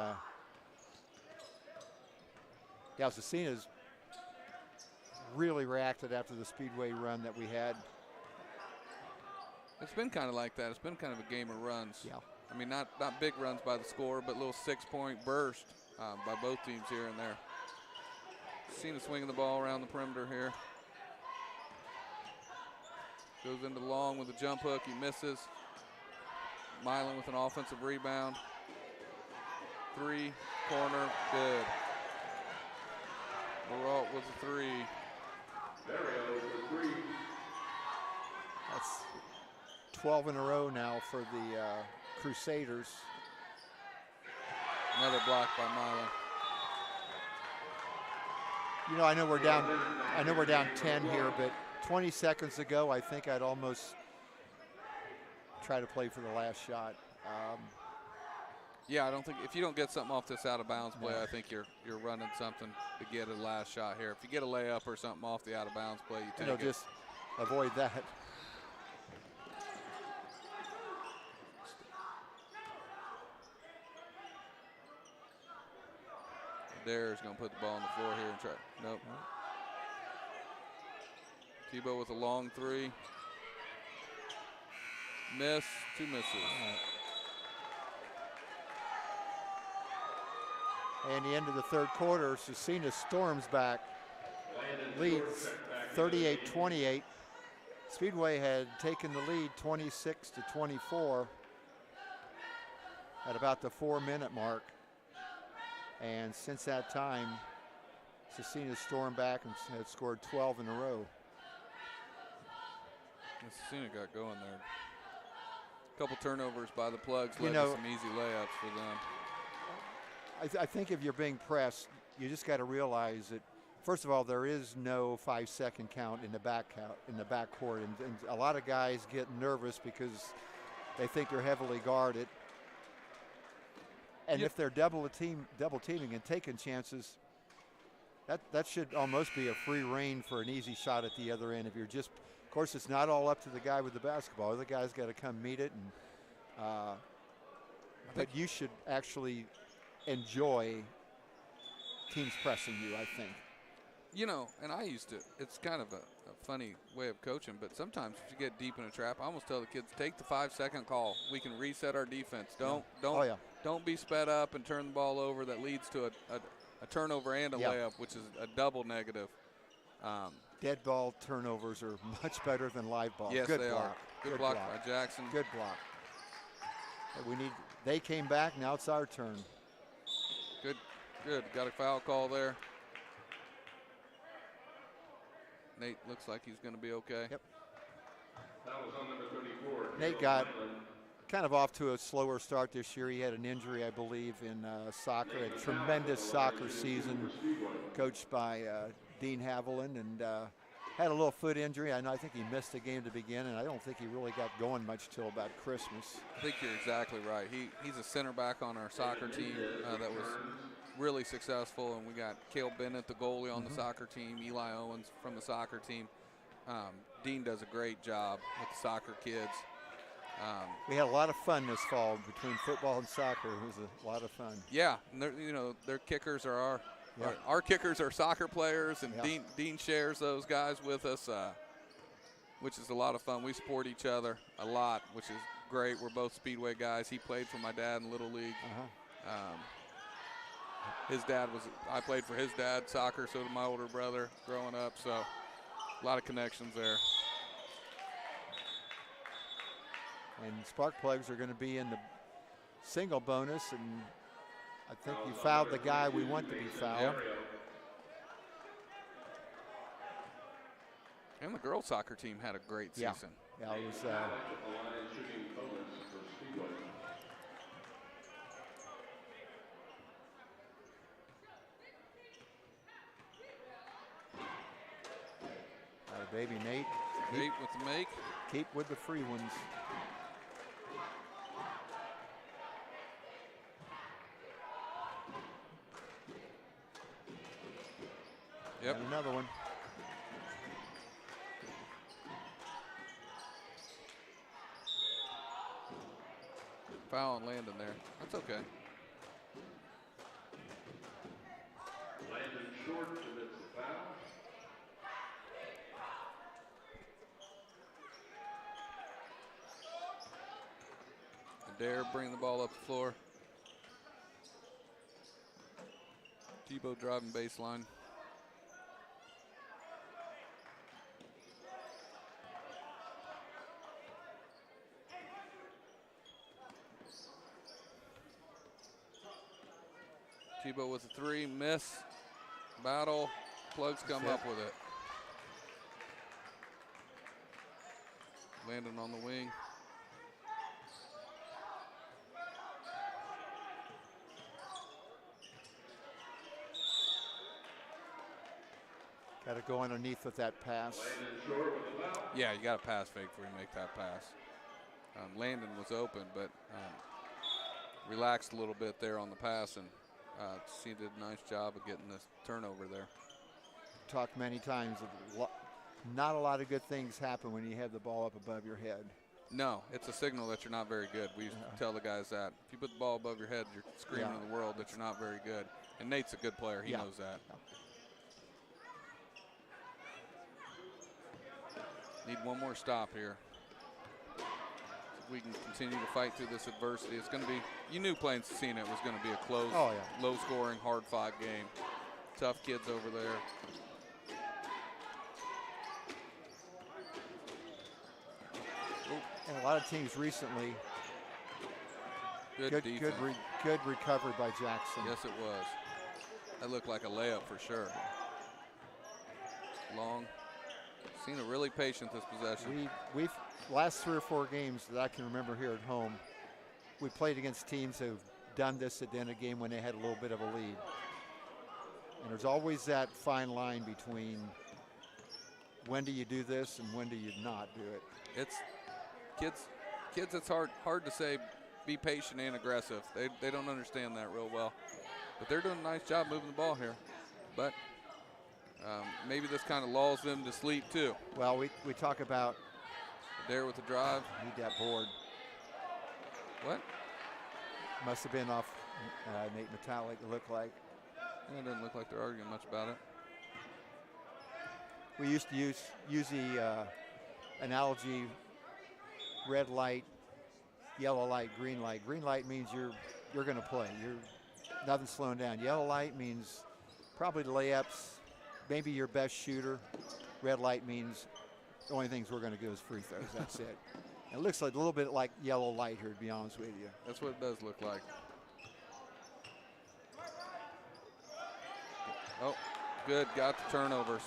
Scecina's really reacted after the Speedway run that we had. It's been kind of like that. It's been kind of a game of runs. Yeah. I mean, not big runs by the score, but little 6-point burst by both teams here and there. Scecina swinging the ball around the perimeter here. Goes into the long with a jump hook. He misses. Milan with an offensive rebound. 3, corner, good. Baralt with a 3. That's 12 in a row now for the Crusaders. Another block by Milan. You know, I know we're down 10 here, but 20 seconds ago, I think I'd almost try to play for the last shot. Yeah, I don't think if you don't get something off this out of bounds play, I think you're running something to get a last shot here. If you get a layup or something off the out of bounds play, you take it. Just avoid that. Adair's going to put the ball on the floor here and try. Nope. Tebow with a long 3. Miss, 2 misses. And the end of the third quarter, Scecina storms back, leads 38-28. Speedway had taken the lead 26-24 at about the 4-minute mark. And since that time, Scecina stormed back and had scored 12 in a row. Scecina got going there. A couple turnovers by the Plugs led to some easy layups for them. I think if you're being pressed, you just got to realize that, first of all, there is no 5-second count in the backcourt, and a lot of guys get nervous because they think they're heavily guarded. And if they're double teaming and taking chances, that should almost be a free reign for an easy shot at the other end. If you're just, of course, it's not all up to the guy with the basketball. The guy's got to come meet it, and but you should actually enjoy teams pressing you, I think. You know, and I used to, it's kind of a funny way of coaching, but sometimes if you get deep in a trap, I almost tell the kids, take the 5-second call. We can reset our defense. Don't be sped up and turn the ball over. That leads to a turnover and a layup, which is a double negative. Dead ball turnovers are much better than live ball. Yes, Good they block. are. Good block by Jackson. Good block. They came back, now it's our turn. Good. Got a foul call there. Nate looks like he's going to be okay. Yep. That was on number 34. Nate got kind of off to a slower start this year. He had an injury, I believe, in soccer. A tremendous soccer season coached by Dean Haviland, and had a little foot injury. I think he missed the game to begin, and I don't think he really got going much till about Christmas. I think you're exactly right. He's a center back on our soccer team that was really successful, and we got Cale Bennett, the goalie, on the soccer team, Eli Owens from the soccer team. Dean does a great job with the soccer kids. We had a lot of fun this fall between football and soccer. It was a lot of fun. Yeah, and their kickers are our kickers are soccer players, and Dean shares those guys with us, which is a lot of fun. We support each other a lot, which is great. We're both Speedway guys. He played for my dad in Little League. I played for his dad soccer, so did my older brother growing up, so a lot of connections there. And Sparkplugs are going to be in the single bonus, and I think you fouled the guy we want to be fouled. Yep. And the girls soccer team had a great season. Yeah, it was. Baby Nate. Nate with the make. Keep with the free ones. Yep. And another one. Foul on Landon there. That's okay. Landon short commits the foul. Adair bringing the ball up the floor. Tebow driving baseline. Tebow with a 3, miss, battle, Plugs come up with it. Landon on the wing. Got to go underneath with that pass. Yeah, you got to pass fake before you make that pass. Landon was open, but relaxed a little bit there on the pass, and he did a nice job of getting this turnover there. Talked many times, not a lot of good things happen when you have the ball up above your head. No, it's a signal that you're not very good. We used to tell the guys that. If you put the ball above your head, you're screaming to the world that you're not very good. And Nate's a good player. He knows that. Need one more stop here. So if we can continue to fight through this adversity, it's going to be, you knew playing Scecina it was going to be a close, low-scoring, hard-fought game. Tough kids over there. And a lot of teams recently. Good recovery by Jackson. Yes, it was. That looked like a layup for sure. Long. Scecina really patient this possession. We've last 3 or 4 games that I can remember here at home, we played against teams who've done this at the end of the game when they had a little bit of a lead. And there's always that fine line between when do you do this and when do you not do it. It's kids. It's hard to say be patient and aggressive. They don't understand that real well. But they're doing a nice job moving the ball here. But maybe this kind of lulls them to sleep too. Well, we talk about there with the drive. Need that board. What? Must have been off Nate Metallic, it looked like. It doesn't look like they're arguing much about it. We used to use the analogy: red light, yellow light, green light. Green light means you're going to play. Nothing's slowing down. Yellow light means probably the layups, maybe your best shooter. Red light means the only things we're going to do is free throws. That's it. It looks like a little bit like yellow light here, to be honest with you. That's what it does look like. Oh, good. Got the turnovers.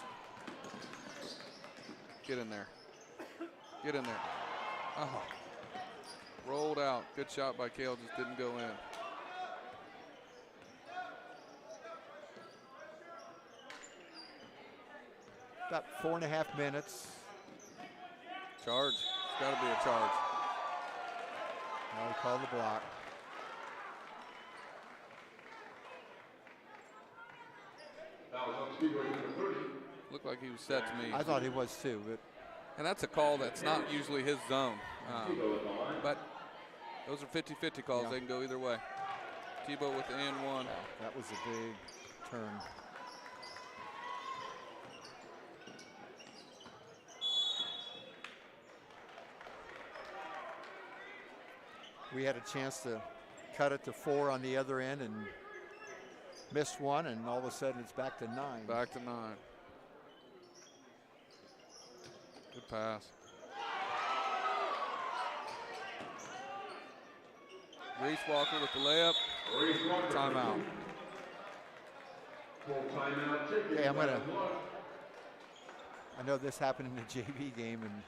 Get in there. Get in there. Oh. Rolled out. Good shot by Cale. Just didn't go in. About 4.5 minutes. Charge. It's got to be a charge. Now we call the block. Looked like he was set to me. I thought he was too. And that's a call that's not usually his zone. But those are 50-50 calls. They can go either way. Tebow with the and one. That was a big turn. We had a chance to cut it to 4 on the other end and missed one, and all of a sudden it's back to 9. Back to 9. Good pass. Reese Walker with the layup. Timeout. Okay, I know this happened in the JV game, and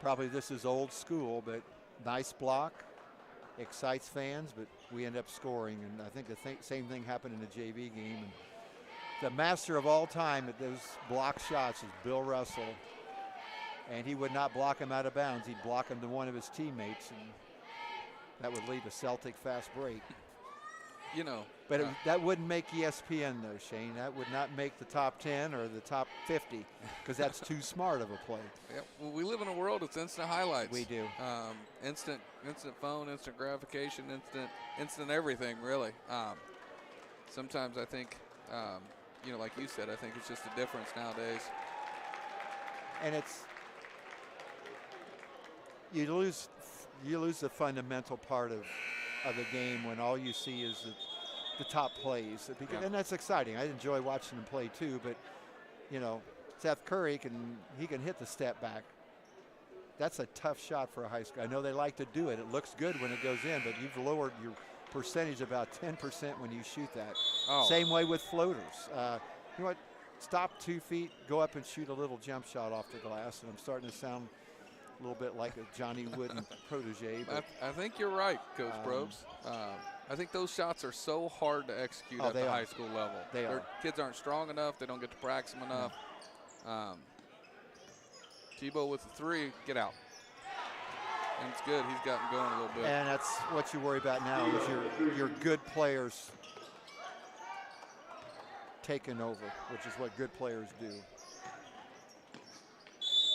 probably this is old school, but nice block, excites fans, but we end up scoring. And I think the same thing happened in the JV game. And the master of all time at those block shots is Bill Russell, and he would not block him out of bounds. He'd block him to one of his teammates, and that would lead to Celtic fast break. You know. But that wouldn't make ESPN, though, Shane. That would not make the top 10 or the top 50, because that's too smart of a play. Yep. Well, we live in a world that's instant highlights. We do. Instant phone, instant gratification, instant everything, really. Sometimes I think, like you said, I think it's just a difference nowadays. And you lose the fundamental part of the game when all you see is the top plays. And that's exciting. I enjoy watching them play too, but Seth Curry he can hit the step back. That's a tough shot for a high school. I know they like to do it. It looks good when it goes in, but you've lowered percentage about 10% when you shoot that. Oh. Same way with floaters. You know what? Stop 2 feet, go up and shoot a little jump shot off the glass, and I'm starting to sound a little bit like a Johnny Wooden protege. But I think you're right, Coach Probst. I think those shots are so hard to execute at the high school level. They are. Kids aren't strong enough. They don't get to practice them enough. Tebow with the 3, get out. And it's good. He's gotten going a little bit. And that's what you worry about now is your good players taking over, which is what good players do.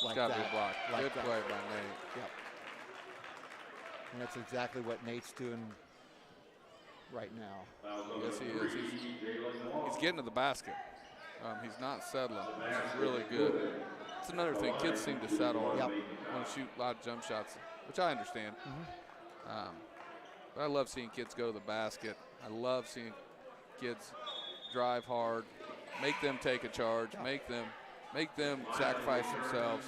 Like Got to be that. blocked. Like Good that. play by Nate. Yep. And that's exactly what Nate's doing right now. Yes, he is. He's getting to the basket. He's not settling. He's really good. It's another thing. Kids seem to settle and want to shoot a lot of jump shots, which I understand. But I love seeing kids go to the basket. I love seeing kids drive hard, make them take a charge, make them sacrifice themselves.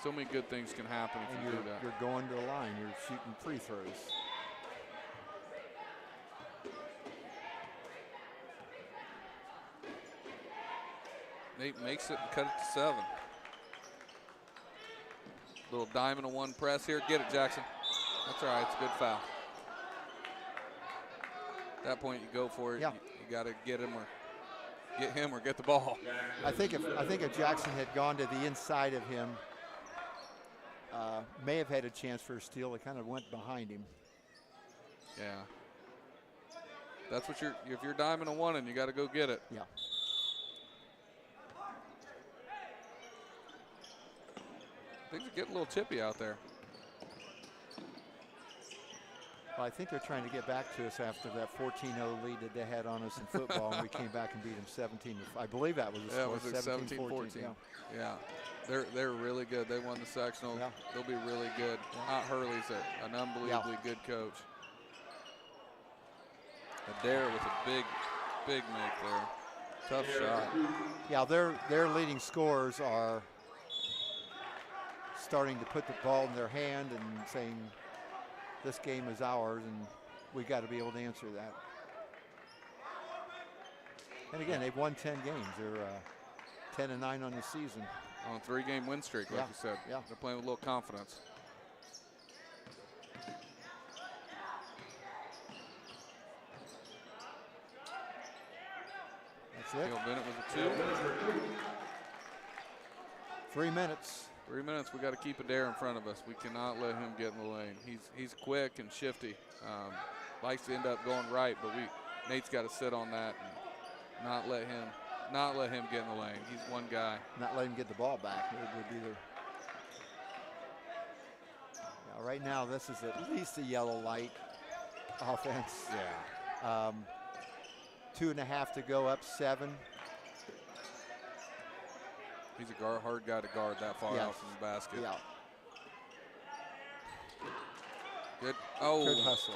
So many good things can happen if you do that. You're going to the line. You're shooting free throws. Nate makes it and cut it to 7. Little diamond of 1 press here. Get it, Jackson. That's all right. It's a good foul. At that point, you go for it. Yeah. You got to get him or get the ball. I think if Jackson had gone to the inside of him, may have had a chance for a steal. It kind of went behind him. Yeah. That's what if you're diamond of 1 and you got to go get it. Yeah. Things are getting a little chippy out there. Well, I think they're trying to get back to us after that 14-0 lead that they had on us in football, and we came back and beat them 17. I believe that was the score. Yeah, it was 17-14. Yeah. They're really good. They won the sectional. Yeah. They'll be really good. Matt Hurley's an unbelievably good coach. Adair with a big make there. Tough shot. Yeah, their leading scorers are starting to put the ball in their hand and saying, this game is ours, and we got to be able to answer that. And again, they've won 10 games. They're 10-9 on the season. On a 3-game win streak, like you said. Yeah. They're playing with a little confidence. That's it. Neil Bennett was a 2. 3 minutes. 3 minutes. We got to keep Adair in front of us. We cannot let him get in the lane. He's quick and shifty. Likes to end up going right, but Nate's got to sit on that and not let him get in the lane. He's one guy. Not let him get the ball back. It would be right now, this is at least a yellow light offense. Yeah. 2.5 to go, up 7. He's a hard guy to guard that far out from the basket. Yeah. Good. Oh. Good hustle.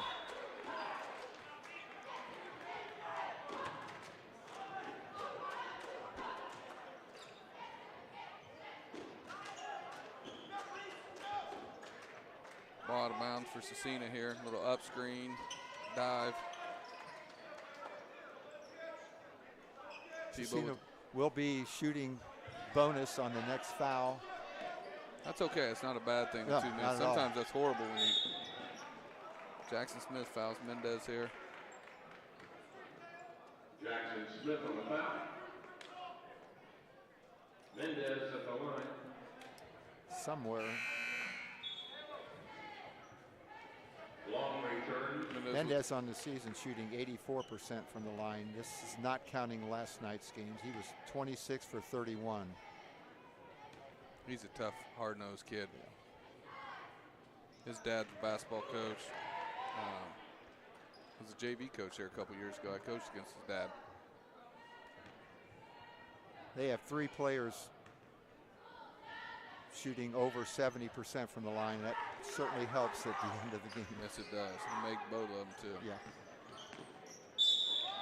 Ball out of bounds for Scecina here. Little up screen, dive. Scecina will be shooting bonus on the next foul. That's okay. It's not a bad thing. No, 2 minutes. not at Sometimes all. that's horrible when you. Jackson Smith fouls Mendez here. Jackson Smith on the foul. Mendez at the line. Somewhere. Long return. Mendez on the season shooting 84% from the line. This is not counting last night's games. He was 26 for 31. He's a tough, hard-nosed kid. His dad's a basketball coach. Was a JV coach there a couple years ago. I coached against his dad. They have 3 players shooting over 70% from the line. That certainly helps at the end of the game. Yes, it does. And make both of them, too. Yeah.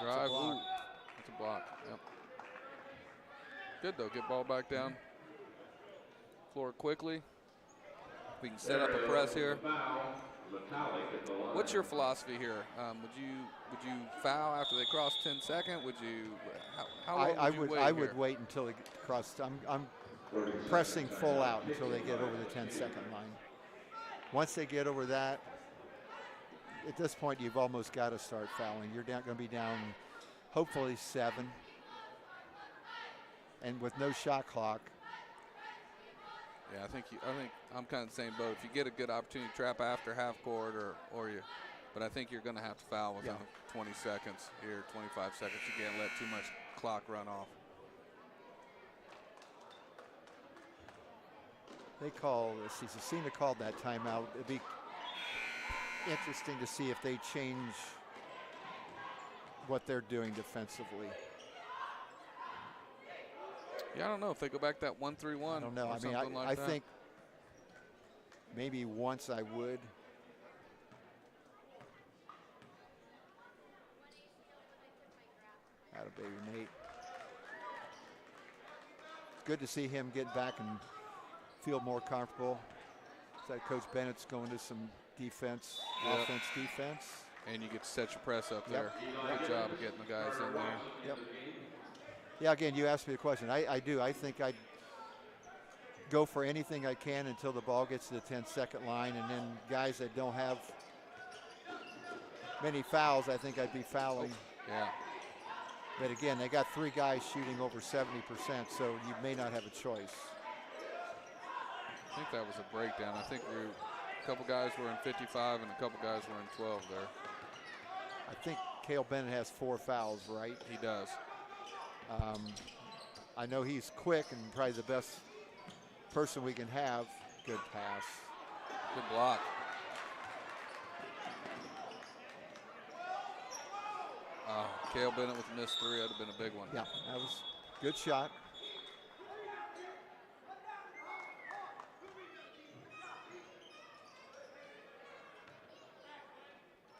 Drive. It's a block. Ooh. It's a block. Yep. Good, though. Get ball back down. Floor quickly. We can set up a press here. metallic at the line. What's your philosophy here? Would you foul after they cross 10-second? Would you? How long would you wait I would here? wait until they cross. I'm pressing full out until they get over the 10-second line. Once they get over that, at this point you've almost got to start fouling. You're going to be down, hopefully 7, and with no shot clock. Yeah, I think I'm kind of the same boat. If you get a good opportunity to trap after half court but I think you're going to have to foul within 20 seconds here, 25 seconds. You can't let too much clock run off. They call, Scecina called that timeout. It'd be interesting to see if they change what they're doing defensively. Yeah, I don't know if they go back that 1-3-1. I don't know. I mean, I think maybe once I would. Atta baby Nate. It's good to see him get back and feel more comfortable. It's like Coach Bennett's going to some defense, offense, defense. And you get to set your press up there. Good job of getting the guys in there. Yep. Yeah, again, you asked me the question. I do. I think I'd go for anything I can until the ball gets to the 10-second line, and then guys that don't have many fouls, I think I'd be fouling. Yeah. But again, they got 3 guys shooting over 70%, so you may not have a choice. I think that was a breakdown. I think a couple guys were in 55 and a couple guys were in 12 there. I think Cale Bennett has 4 fouls, right? He does. I know he's quick and probably the best person we can have. Good pass. Good block. Cale Bennett with a missed 3. That would have been a big one. Yeah, that was a good shot.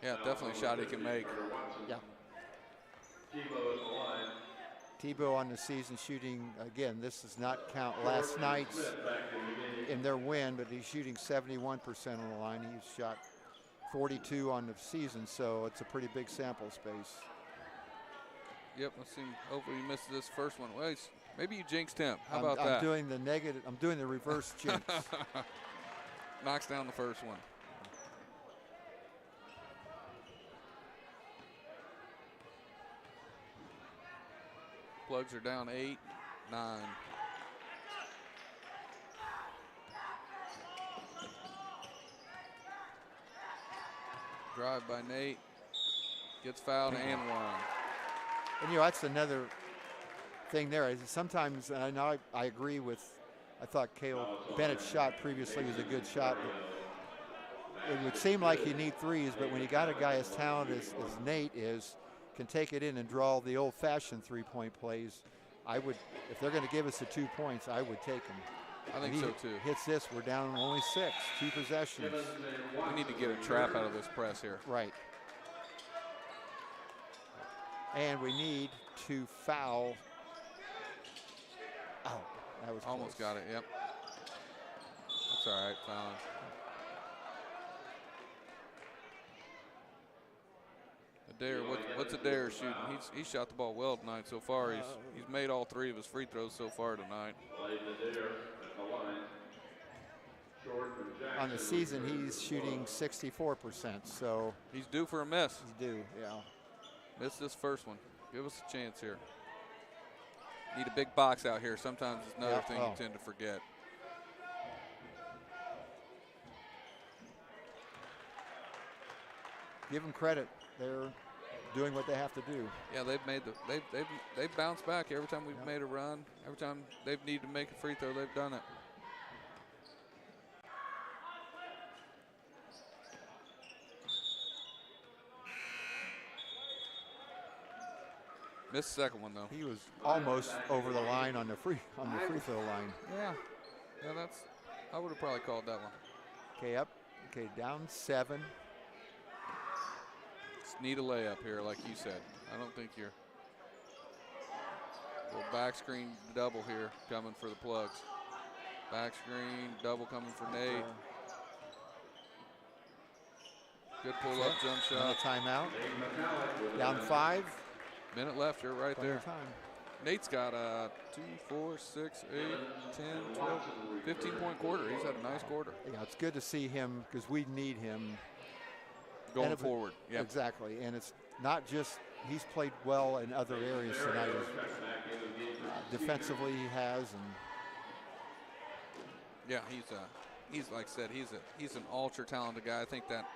Yeah, definitely a shot he can make. Yeah. Tebow on the season shooting, again, this does not count last night's in their win, but he's shooting 71% on the line. He's shot 42 on the season, so it's a pretty big sample space. Yep, let's see. Hopefully he misses this first one. Well, maybe you jinxed him. How about that? I'm doing the negative. I'm doing the reverse jinx. Knocks down the first one. Plugs are down 8, 9. Drive by Nate. Gets fouled and one. And, that's another thing there. Sometimes, and I know I agree with, I thought Cale Bennett's shot previously was a good shot. But it would seem like you need threes, but when you got a guy as talented as Nate is, can take it in and draw the old-fashioned three-point plays, I would, if they're going to give us the 2 points, I would take them. I think so too. Hits this, we're down only 6, 2 possessions. We need to get a trap out of this press here. Right. And we need to foul. Oh, that was almost close. got it. Yep. That's all right. Fouling. Adair, what's Adair shooting? He's shot the ball well tonight so far. He's made all 3 of his free throws so far tonight. On the season, he's shooting 64%. So he's due for a miss. He's due, yeah. Missed this first one. Give us a chance here. Need a big box out here. Sometimes it's another thing you tend to forget. Give them credit. They're doing what they have to do. Yeah, they've bounced back every time we've made a run. Every time they've needed to make a free throw, they've done it. Missed the second one though. He was almost over the line on the free throw line. Yeah, I would have probably called that one. Okay, up. Okay, down 7. Just need a layup here, like you said. I don't think you're. Little back screen double here coming for the Plugs. Back screen double coming for Nate. Good pull-up jump And a shot. timeout. Down 5. Minute left. You're right Plenty there. of time. Nate's got a 2, 4, 6, 8, 10, 12, 15-point quarter. He's had a nice quarter. Yeah, it's good to see him because we need him Going forward. Yep. Exactly. And it's not just he's played well in other areas tonight. Defensively, he has, and yeah, he's like I said, he's an ultra talented guy. I think that,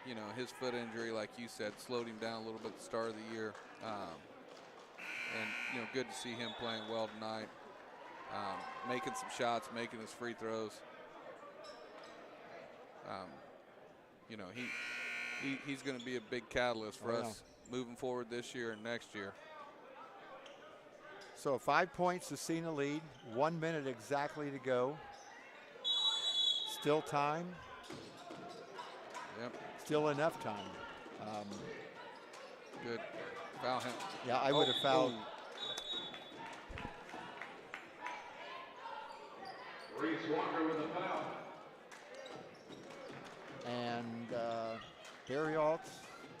you know, his foot injury, like you said, slowed him down a little bit at the start of the year. And, you know, good to see him playing well tonight, making some shots, making his free throws. You know, he's going to be a big catalyst for us moving forward this year and next year. So 5 points, Scecina lead. 1 minute exactly to go. Still time. Yep. Still enough time. Good. Foul him. Yeah, I would have fouled. Reese Walker with a foul. And Barry Alt's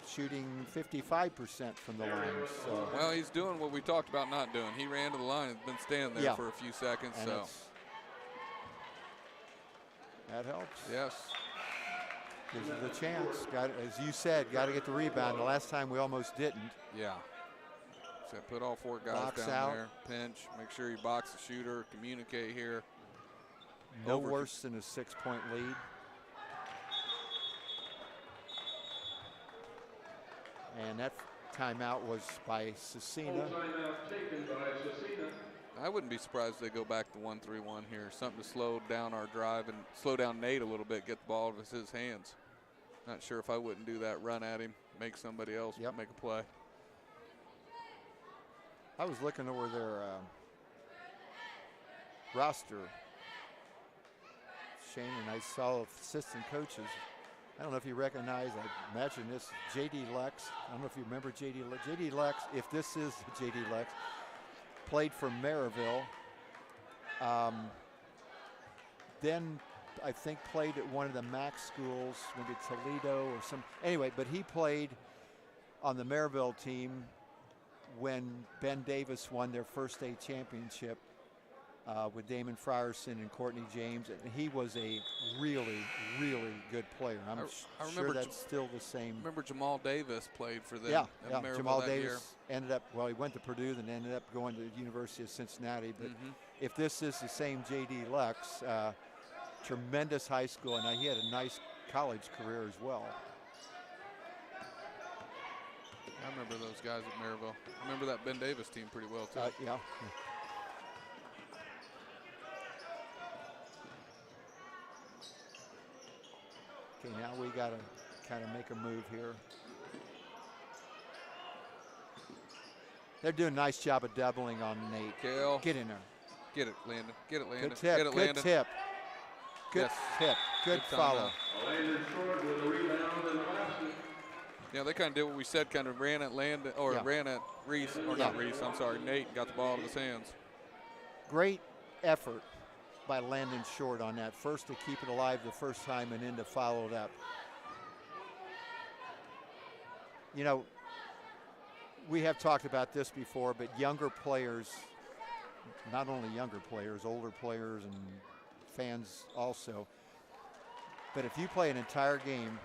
shooting 55% from the line. So. Well, he's doing what we talked about not doing. He ran to the line and been standing there for a few seconds. And so that helps. Yes. Gives us the chance. Got, as you said, got to get the rebound. The last time we almost didn't. Yeah. So put all 4 guys Box down out. there. Pinch. Make sure you box the shooter. Communicate here. No worse than a 6-point lead. And that timeout was by Scecina. Timeout taken by Scecina. I wouldn't be surprised if they go back to 1-3-1 here. Something to slow down our drive and slow down Nate a little bit, get the ball out of his hands. Not sure if I wouldn't do that, run at him, make somebody else make a play. I was looking over their roster, Shane, and I saw assistant coaches. I don't know if you recognize, I imagine this, J.D. Lex. I don't know if you remember J.D. Lex. J.D. Lex, if this is J.D. Lex, played for Maryville. Then I think played at one of the MAC schools, maybe Toledo or some. Anyway, but he played on the Maryville team when Ben Davis won their first state championship with Damon Frierson and Courtney James, and he was a really, really good player. I remember sure that's still the same. I remember Jamal Davis played for them. Yeah, Maryville Jamal that Davis year. ended up, well, he went to Purdue, then ended up going to the University of Cincinnati. But if this is the same J.D. Lex, tremendous high school, and he had a nice college career as well. I remember those guys at Maryville. I remember that Ben Davis team pretty well, too. Yeah. Okay, now we got to kind of make a move here. They're doing a nice job of doubling on Nate. Kale. Get in there. Get it, Landon. Get it, Landon. Good tip. Get it, Good Landon. tip. Good Yes. tip. Good Good follow. Landon Short with a rebound and a basket. Yeah, they kind of did what we said, kind of ran at Landon, or ran at Reese, or not Reese, I'm sorry, Nate, and got the ball out of his hands. Great effort by Landon Short on that. First to keep it alive the first time and then to follow it up. You know, we have talked about this before, but younger players, not only younger players, older players and fans also, but if you play an entire game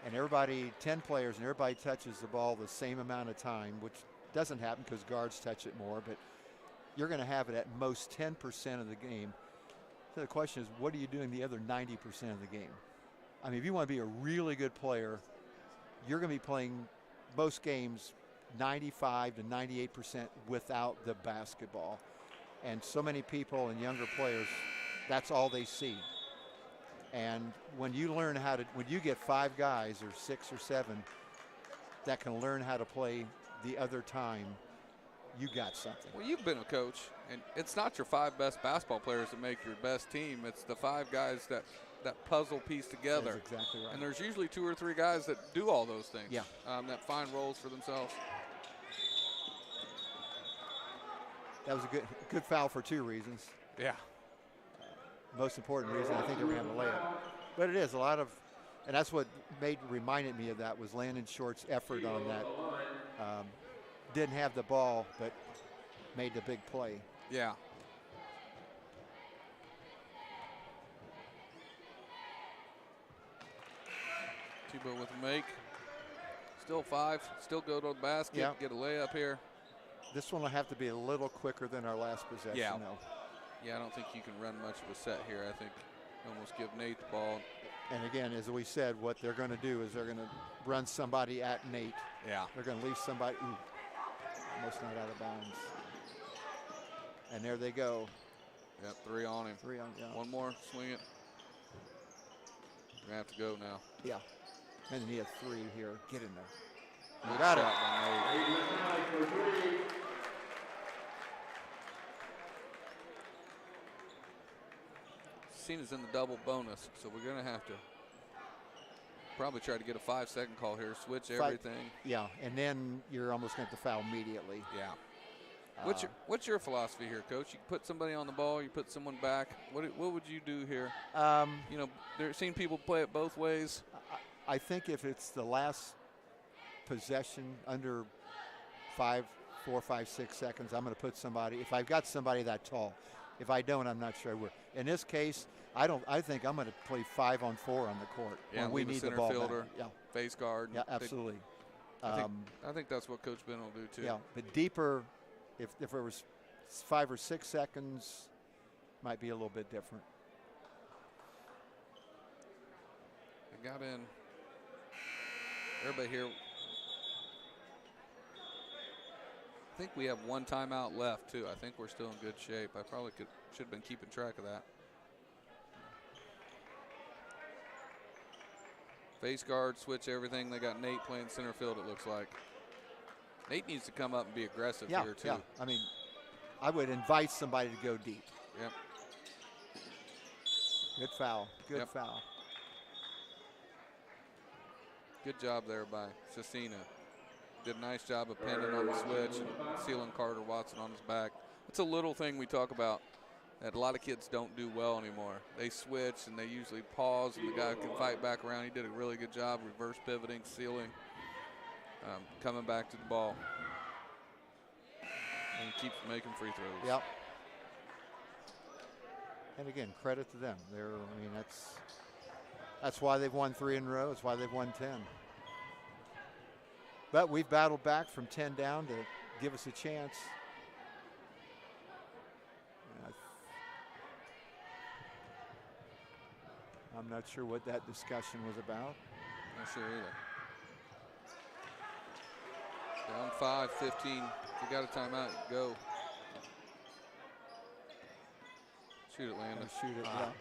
and everybody, 10 players, and everybody touches the ball the same amount of time, which doesn't happen because guards touch it more, but you're going to have it at most 10% of the game. So the question is, what are you doing the other 90% of the game? I mean, if you want to be a really good player, you're going to be playing most games 95 to 98% without the basketball. And so many people and younger players, that's all they see. And when you learn how to, when you get 5 guys or 6 or 7 that can learn how to play the other time, you got something. Well, you've been a coach, and it's not your 5 best basketball players that make your best team. It's the 5 guys that puzzle piece together. That's exactly right. And there's usually 2 or 3 guys that do all those things. Yeah. That find roles for themselves. That was a good foul for 2 reasons. Yeah. Most important reason, I think they ran the layup. But it is a lot of And that's what reminded me of that was Landon Short's effort on that. Didn't have the ball, but made the big play. Yeah. Tebow with a make. Still 5. Still go to the basket. Yeah. Get a layup here. This one will have to be a little quicker than our last possession, Yeah. though. Yeah, I don't think you can run much of a set here. I think almost give Nate the ball. And again, as we said, what they're going to do is they're going to run somebody at Nate. Yeah. They're going to leave somebody, almost not out of bounds. And there they go. Yep, 3 on him. 3 on, yeah. One more, swing it. We're going to have to go now. Yeah. And then he has 3 here. Get in there. Good Got shot it. by Nate. Cena's in the double bonus, so we're going to have to probably try to get a 5-second call here, switch everything. Yeah, and then you're almost going to have to foul immediately. Yeah. What's your philosophy here, Coach? You put somebody on the ball, you put someone back. What would you do here? You know, they're seeing people play it both ways. I think if it's the last possession under 4, 5, 6 seconds, I'm going to put somebody. If I've got somebody that tall, if I don't, I'm not sure I will. In this case, I think I'm going to play 5-on-4 on the court. Yeah, when we need the ball fielder, back. Yeah, face guard. yeah, absolutely. I think that's what Coach Ben will do too. Yeah, but deeper. If it was 5 or 6 seconds, might be a little bit different. They got in. Everybody here. I think we have 1 timeout left too. I think we're still in good shape. I probably should have been keeping track of that. Face guard, switch everything. They got Nate playing center field, it looks like. Nate needs to come up and be aggressive here too. Yeah, I mean, I would invite somebody to go deep. Yep. Good foul. Good foul. Good job there by Scecina. Did a nice job of pinning on the switch and sealing Carter Watson on his back. It's a little thing we talk about that a lot of kids don't do well anymore. They switch and they usually pause and the guy can fight back around. He did a really good job reverse pivoting, sealing, coming back to the ball. And he keeps making free throws. Yep. And again, credit to them. That's why they've won 3 in a row. That's why they've won 10. But we've battled back from 10 down to give us a chance. I'm not sure what that discussion was about. Not sure either. Down 5, 15. If you got a timeout, go. Shoot it, Landon. Shoot it, yeah.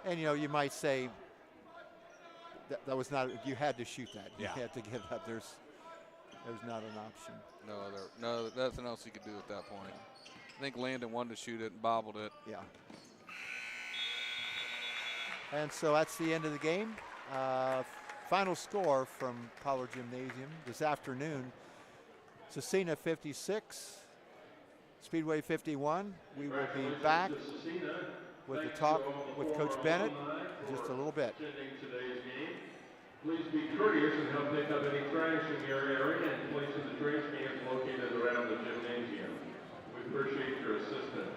And, you might say that was not, you had to shoot that. You had to give up. There's not an option. No, nothing else he could do at that point. I think Landon wanted to shoot it and bobbled it. Yeah. And so that's the end of the game. Final score from Pollard Gymnasium this afternoon. Scecina 56, Speedway 51. We will be back with the talk with Coach Bennett in just a little bit. Please be courteous and help pick up any trash in your area and place in the trash cans located around the gymnasium. We appreciate your assistance.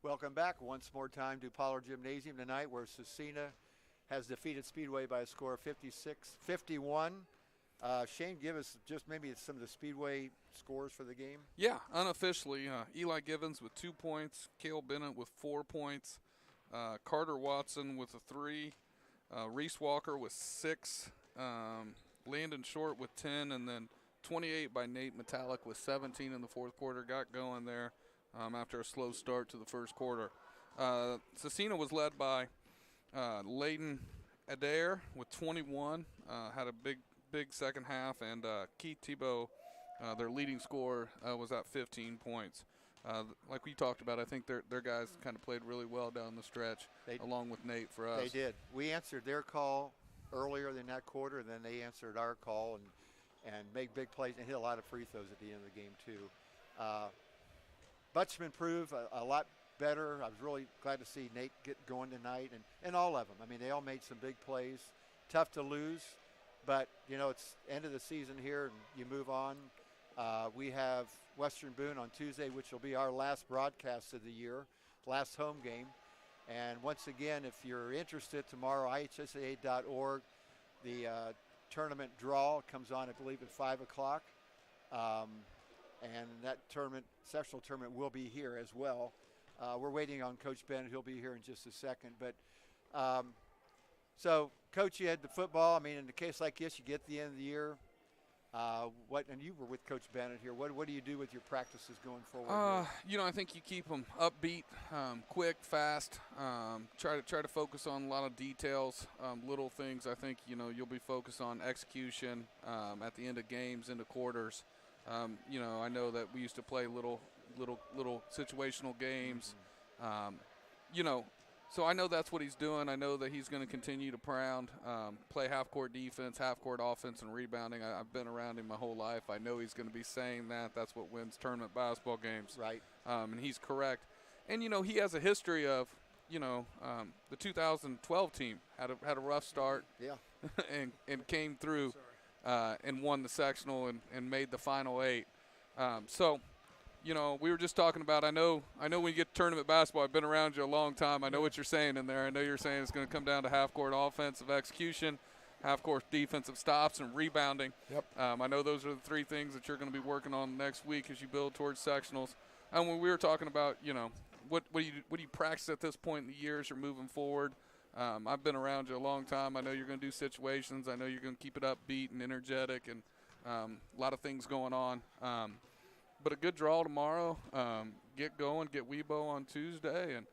Welcome back once more time to Pollard Gymnasium tonight, where Scecina has defeated Speedway by a score of 56-51. Shane, give us just maybe some of the Speedway scores for the game. Yeah, unofficially, Eli Givens with 2 points, Cale Bennett with 4 points, Carter Watson with a 3, Reese Walker with 6, Landon Short with 10, and then 28 by Nate Metallic with 17 in the fourth quarter. Got going there after a slow start to the first quarter. Scecina was led by Layton Adair with 21, had a big second half, and Keith Tebow, their leading scorer, was at 15 points. Like we talked about, I think their guys kind of played really well down the stretch, along with Nate for us. They did. We answered their call earlier in that quarter, and then they answered our call and make big plays and hit a lot of free throws at the end of the game too. Butchman proved a lot better. I was really glad to see Nate get going tonight, and all of them. I mean, they all made some big plays. Tough to lose, but, you know, it's end of the season here, and you move on. We have Western Boone on Tuesday, which will be our last broadcast of the year, last home game. And once again, if you're interested, tomorrow, ihsaa.org, the tournament draw comes on, I believe, at 5 o'clock. And that tournament, sectional tournament, will be here as well. We're waiting on Coach Bennett. He'll be here in just a second. But so, Coach, you had the football. I mean, in a case like this, you get the end of the year. And you were with Coach Bennett here. What do you do with your practices going forward? You know, I think you keep them upbeat, quick, fast. Try to focus on a lot of details, little things. I think, you know, you'll be focused on execution at the end of games, into quarters. You know, I know that we used to play little situational games. You know, so I know that's what he's doing. I know that he's going to continue to play half-court defense, half-court offense, and rebounding. I've been around him my whole life. I know he's going to be saying that. That's what wins tournament basketball games. Right. And he's correct. And, you know, he has a history of, you know, the 2012 team had a rough start. Yeah. and came through and won the sectional and made the final 8. So, you know, we were just talking about, I know when you get to tournament basketball, I've been around you a long time. I know what you're saying in there. I know you're saying it's going to come down to half-court offensive execution, half-court defensive stops, and rebounding. Yep. I know those are the 3 things that you're going to be working on next week as you build towards sectionals. And when we were talking about, you know, what do you practice at this point in the year as you're moving forward? I've been around you a long time. I know you're going to do situations. I know you're going to keep it upbeat and energetic, and a lot of things going on. But a good draw tomorrow. Get going, get Weibo on Tuesday, and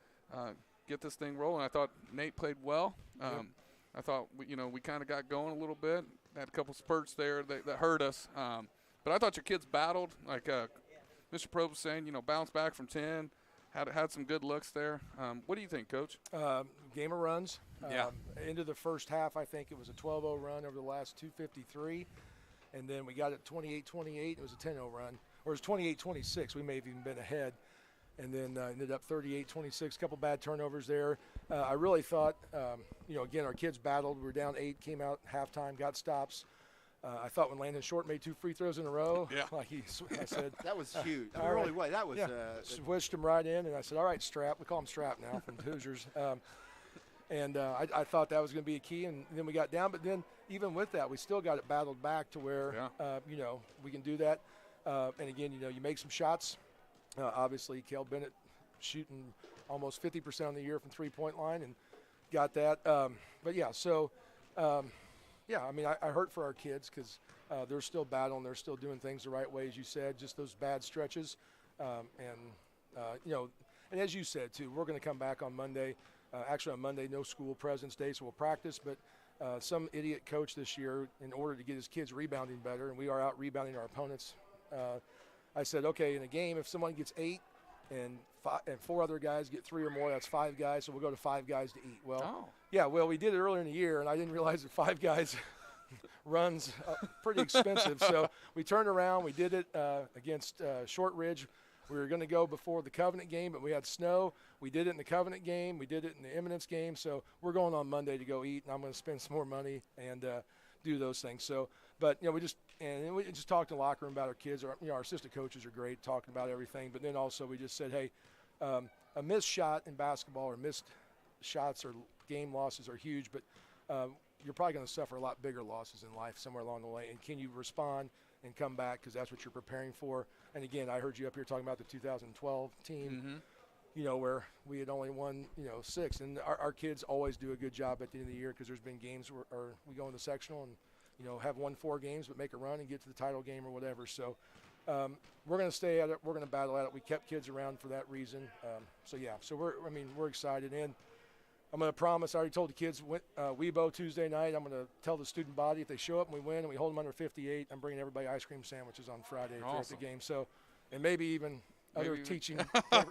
get this thing rolling. I thought Nate played well. I thought we kind of got going a little bit. Had a couple spurts there that hurt us. But I thought your kids battled. Like Mr. Probe was saying, you know, bounced back from 10. Had some good looks there. What do you think, Coach? Game of runs. Yeah. Into the first half, I think it was a 12-0 run over the last 2:53. And then we got it 28-28. It was a 10-0 run. Or it was 28-26. We may have even been ahead. And then ended up 38-26. A couple bad turnovers there. I really thought, you know, again, our kids battled. We were down 8, came out halftime, got stops. I thought when Landon Short made 2 free throws in a row, yeah. I said. That was huge. I really was. That was. Yeah. Switched him right in, and I said, all right, Strap. We call him Strap now from the Hoosiers. I thought that was going to be a key, and then we got down. But then even with that, we still got it battled back to where, you know, we can do that. And, again, you know, you make some shots. Obviously, Cale Bennett shooting almost 50% on the year from three-point line and got that. But, yeah, so, yeah, I mean, I hurt for our kids because they're still battling. They're still doing things the right way, as you said, just those bad stretches. You know, and as you said, too, we're going to come back on Monday. Actually, on Monday, no school, President's Day, so we'll practice. But some idiot coach this year, in order to get his kids rebounding better, and we are out rebounding our opponents, I said, okay, in a game, if someone gets 8 and 4 other guys get 3 or more, that's 5 guys, so we'll go to 5 guys to eat. Well, yeah, well, we did it earlier in the year, and I didn't realize that 5 guys runs pretty expensive. So we turned around. We did it against Short Ridge. We were going to go before the Covenant game, but we had snow. We did it in the Covenant game. We did it in the Eminence game. So we're going on Monday to go eat, and I'm going to spend some more money and do those things. So, but, you know, we just talked in the locker room about our kids. Our assistant coaches are great talking about everything. But then also we just said, hey, a missed shot in basketball or missed shots or game losses are huge, but you're probably going to suffer a lot bigger losses in life somewhere along the way. And can you respond and come back, because that's what you're preparing for? And again, I heard you up here talking about the 2012 team, you know, where we had only won, you know, 6. And our kids always do a good job at the end of the year, because there's been games where we go in the sectional and, you know, have won 4 games but make a run and get to the title game or whatever. So we're going to stay at it. We're going to battle at it. We kept kids around for that reason. So we're excited. And I'm going to promise, I already told the kids, Weibo Tuesday night, I'm going to tell the student body if they show up and we win and we hold them under 58, I'm bringing everybody ice cream sandwiches on Friday if they're at the game. So, and maybe even other teaching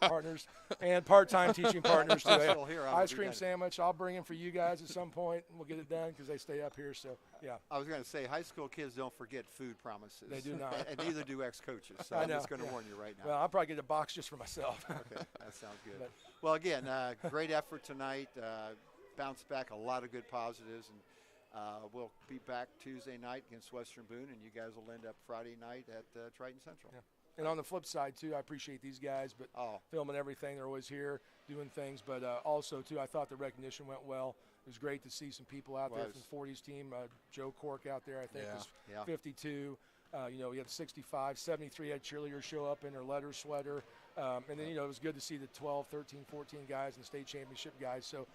partners and part-time teaching partners today. Ice cream sandwich, I'll bring them for you guys at some point, and we'll get it done because they stay up here. So, yeah. I was going to say, high school kids don't forget food promises. They do not. And neither do ex-coaches. So I'm just going to warn you right now. Well, I'll probably get a box just for myself. Okay, that sounds good. Well, again, great effort tonight. Bounce back a lot of good positives, and we'll be back Tuesday night against Western Boone, and you guys will end up Friday night at Triton Central. Yeah. And on the flip side, too, I appreciate these guys, but filming everything. They're always here doing things. But also, too, I thought the recognition went well. It was great to see some people out there from the 40s team. Joe Cork out there, I think, was 52. You know, he had 65. 73 had cheerleaders show up in their letter sweater. And then, you know, it was good to see the 12, 13, 14 guys and state championship guys. So,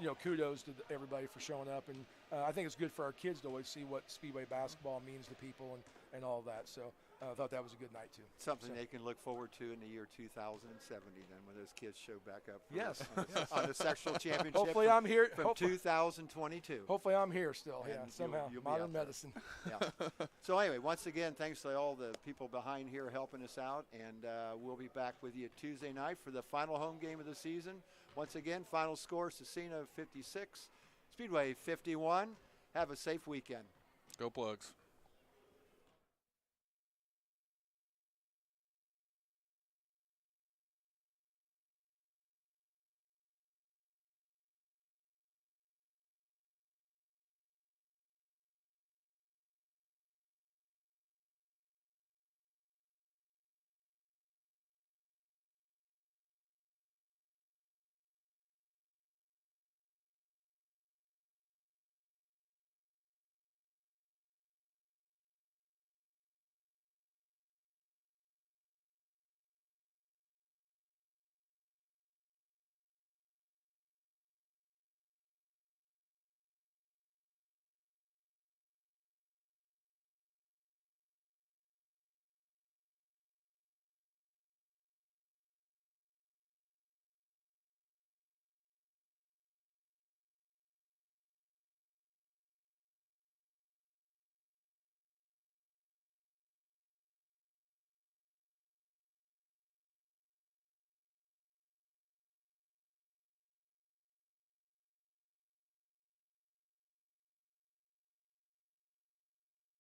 you know, kudos to everybody for showing up. And I think it's good for our kids to always see what Speedway basketball means to people and all that. So I thought that was a good night, too. Something they can look forward to in the year 2070 then, when those kids show back up for on the sectional championship. Hopefully I'm here. From 2022. Hopefully I'm here still, somehow. You'll Modern medicine. Yeah. So anyway, once again, thanks to all the people behind here helping us out, and we'll be back with you Tuesday night for the final home game of the season. Once again, final score, Scecina 56, Speedway 51. Have a safe weekend. Go Plugs.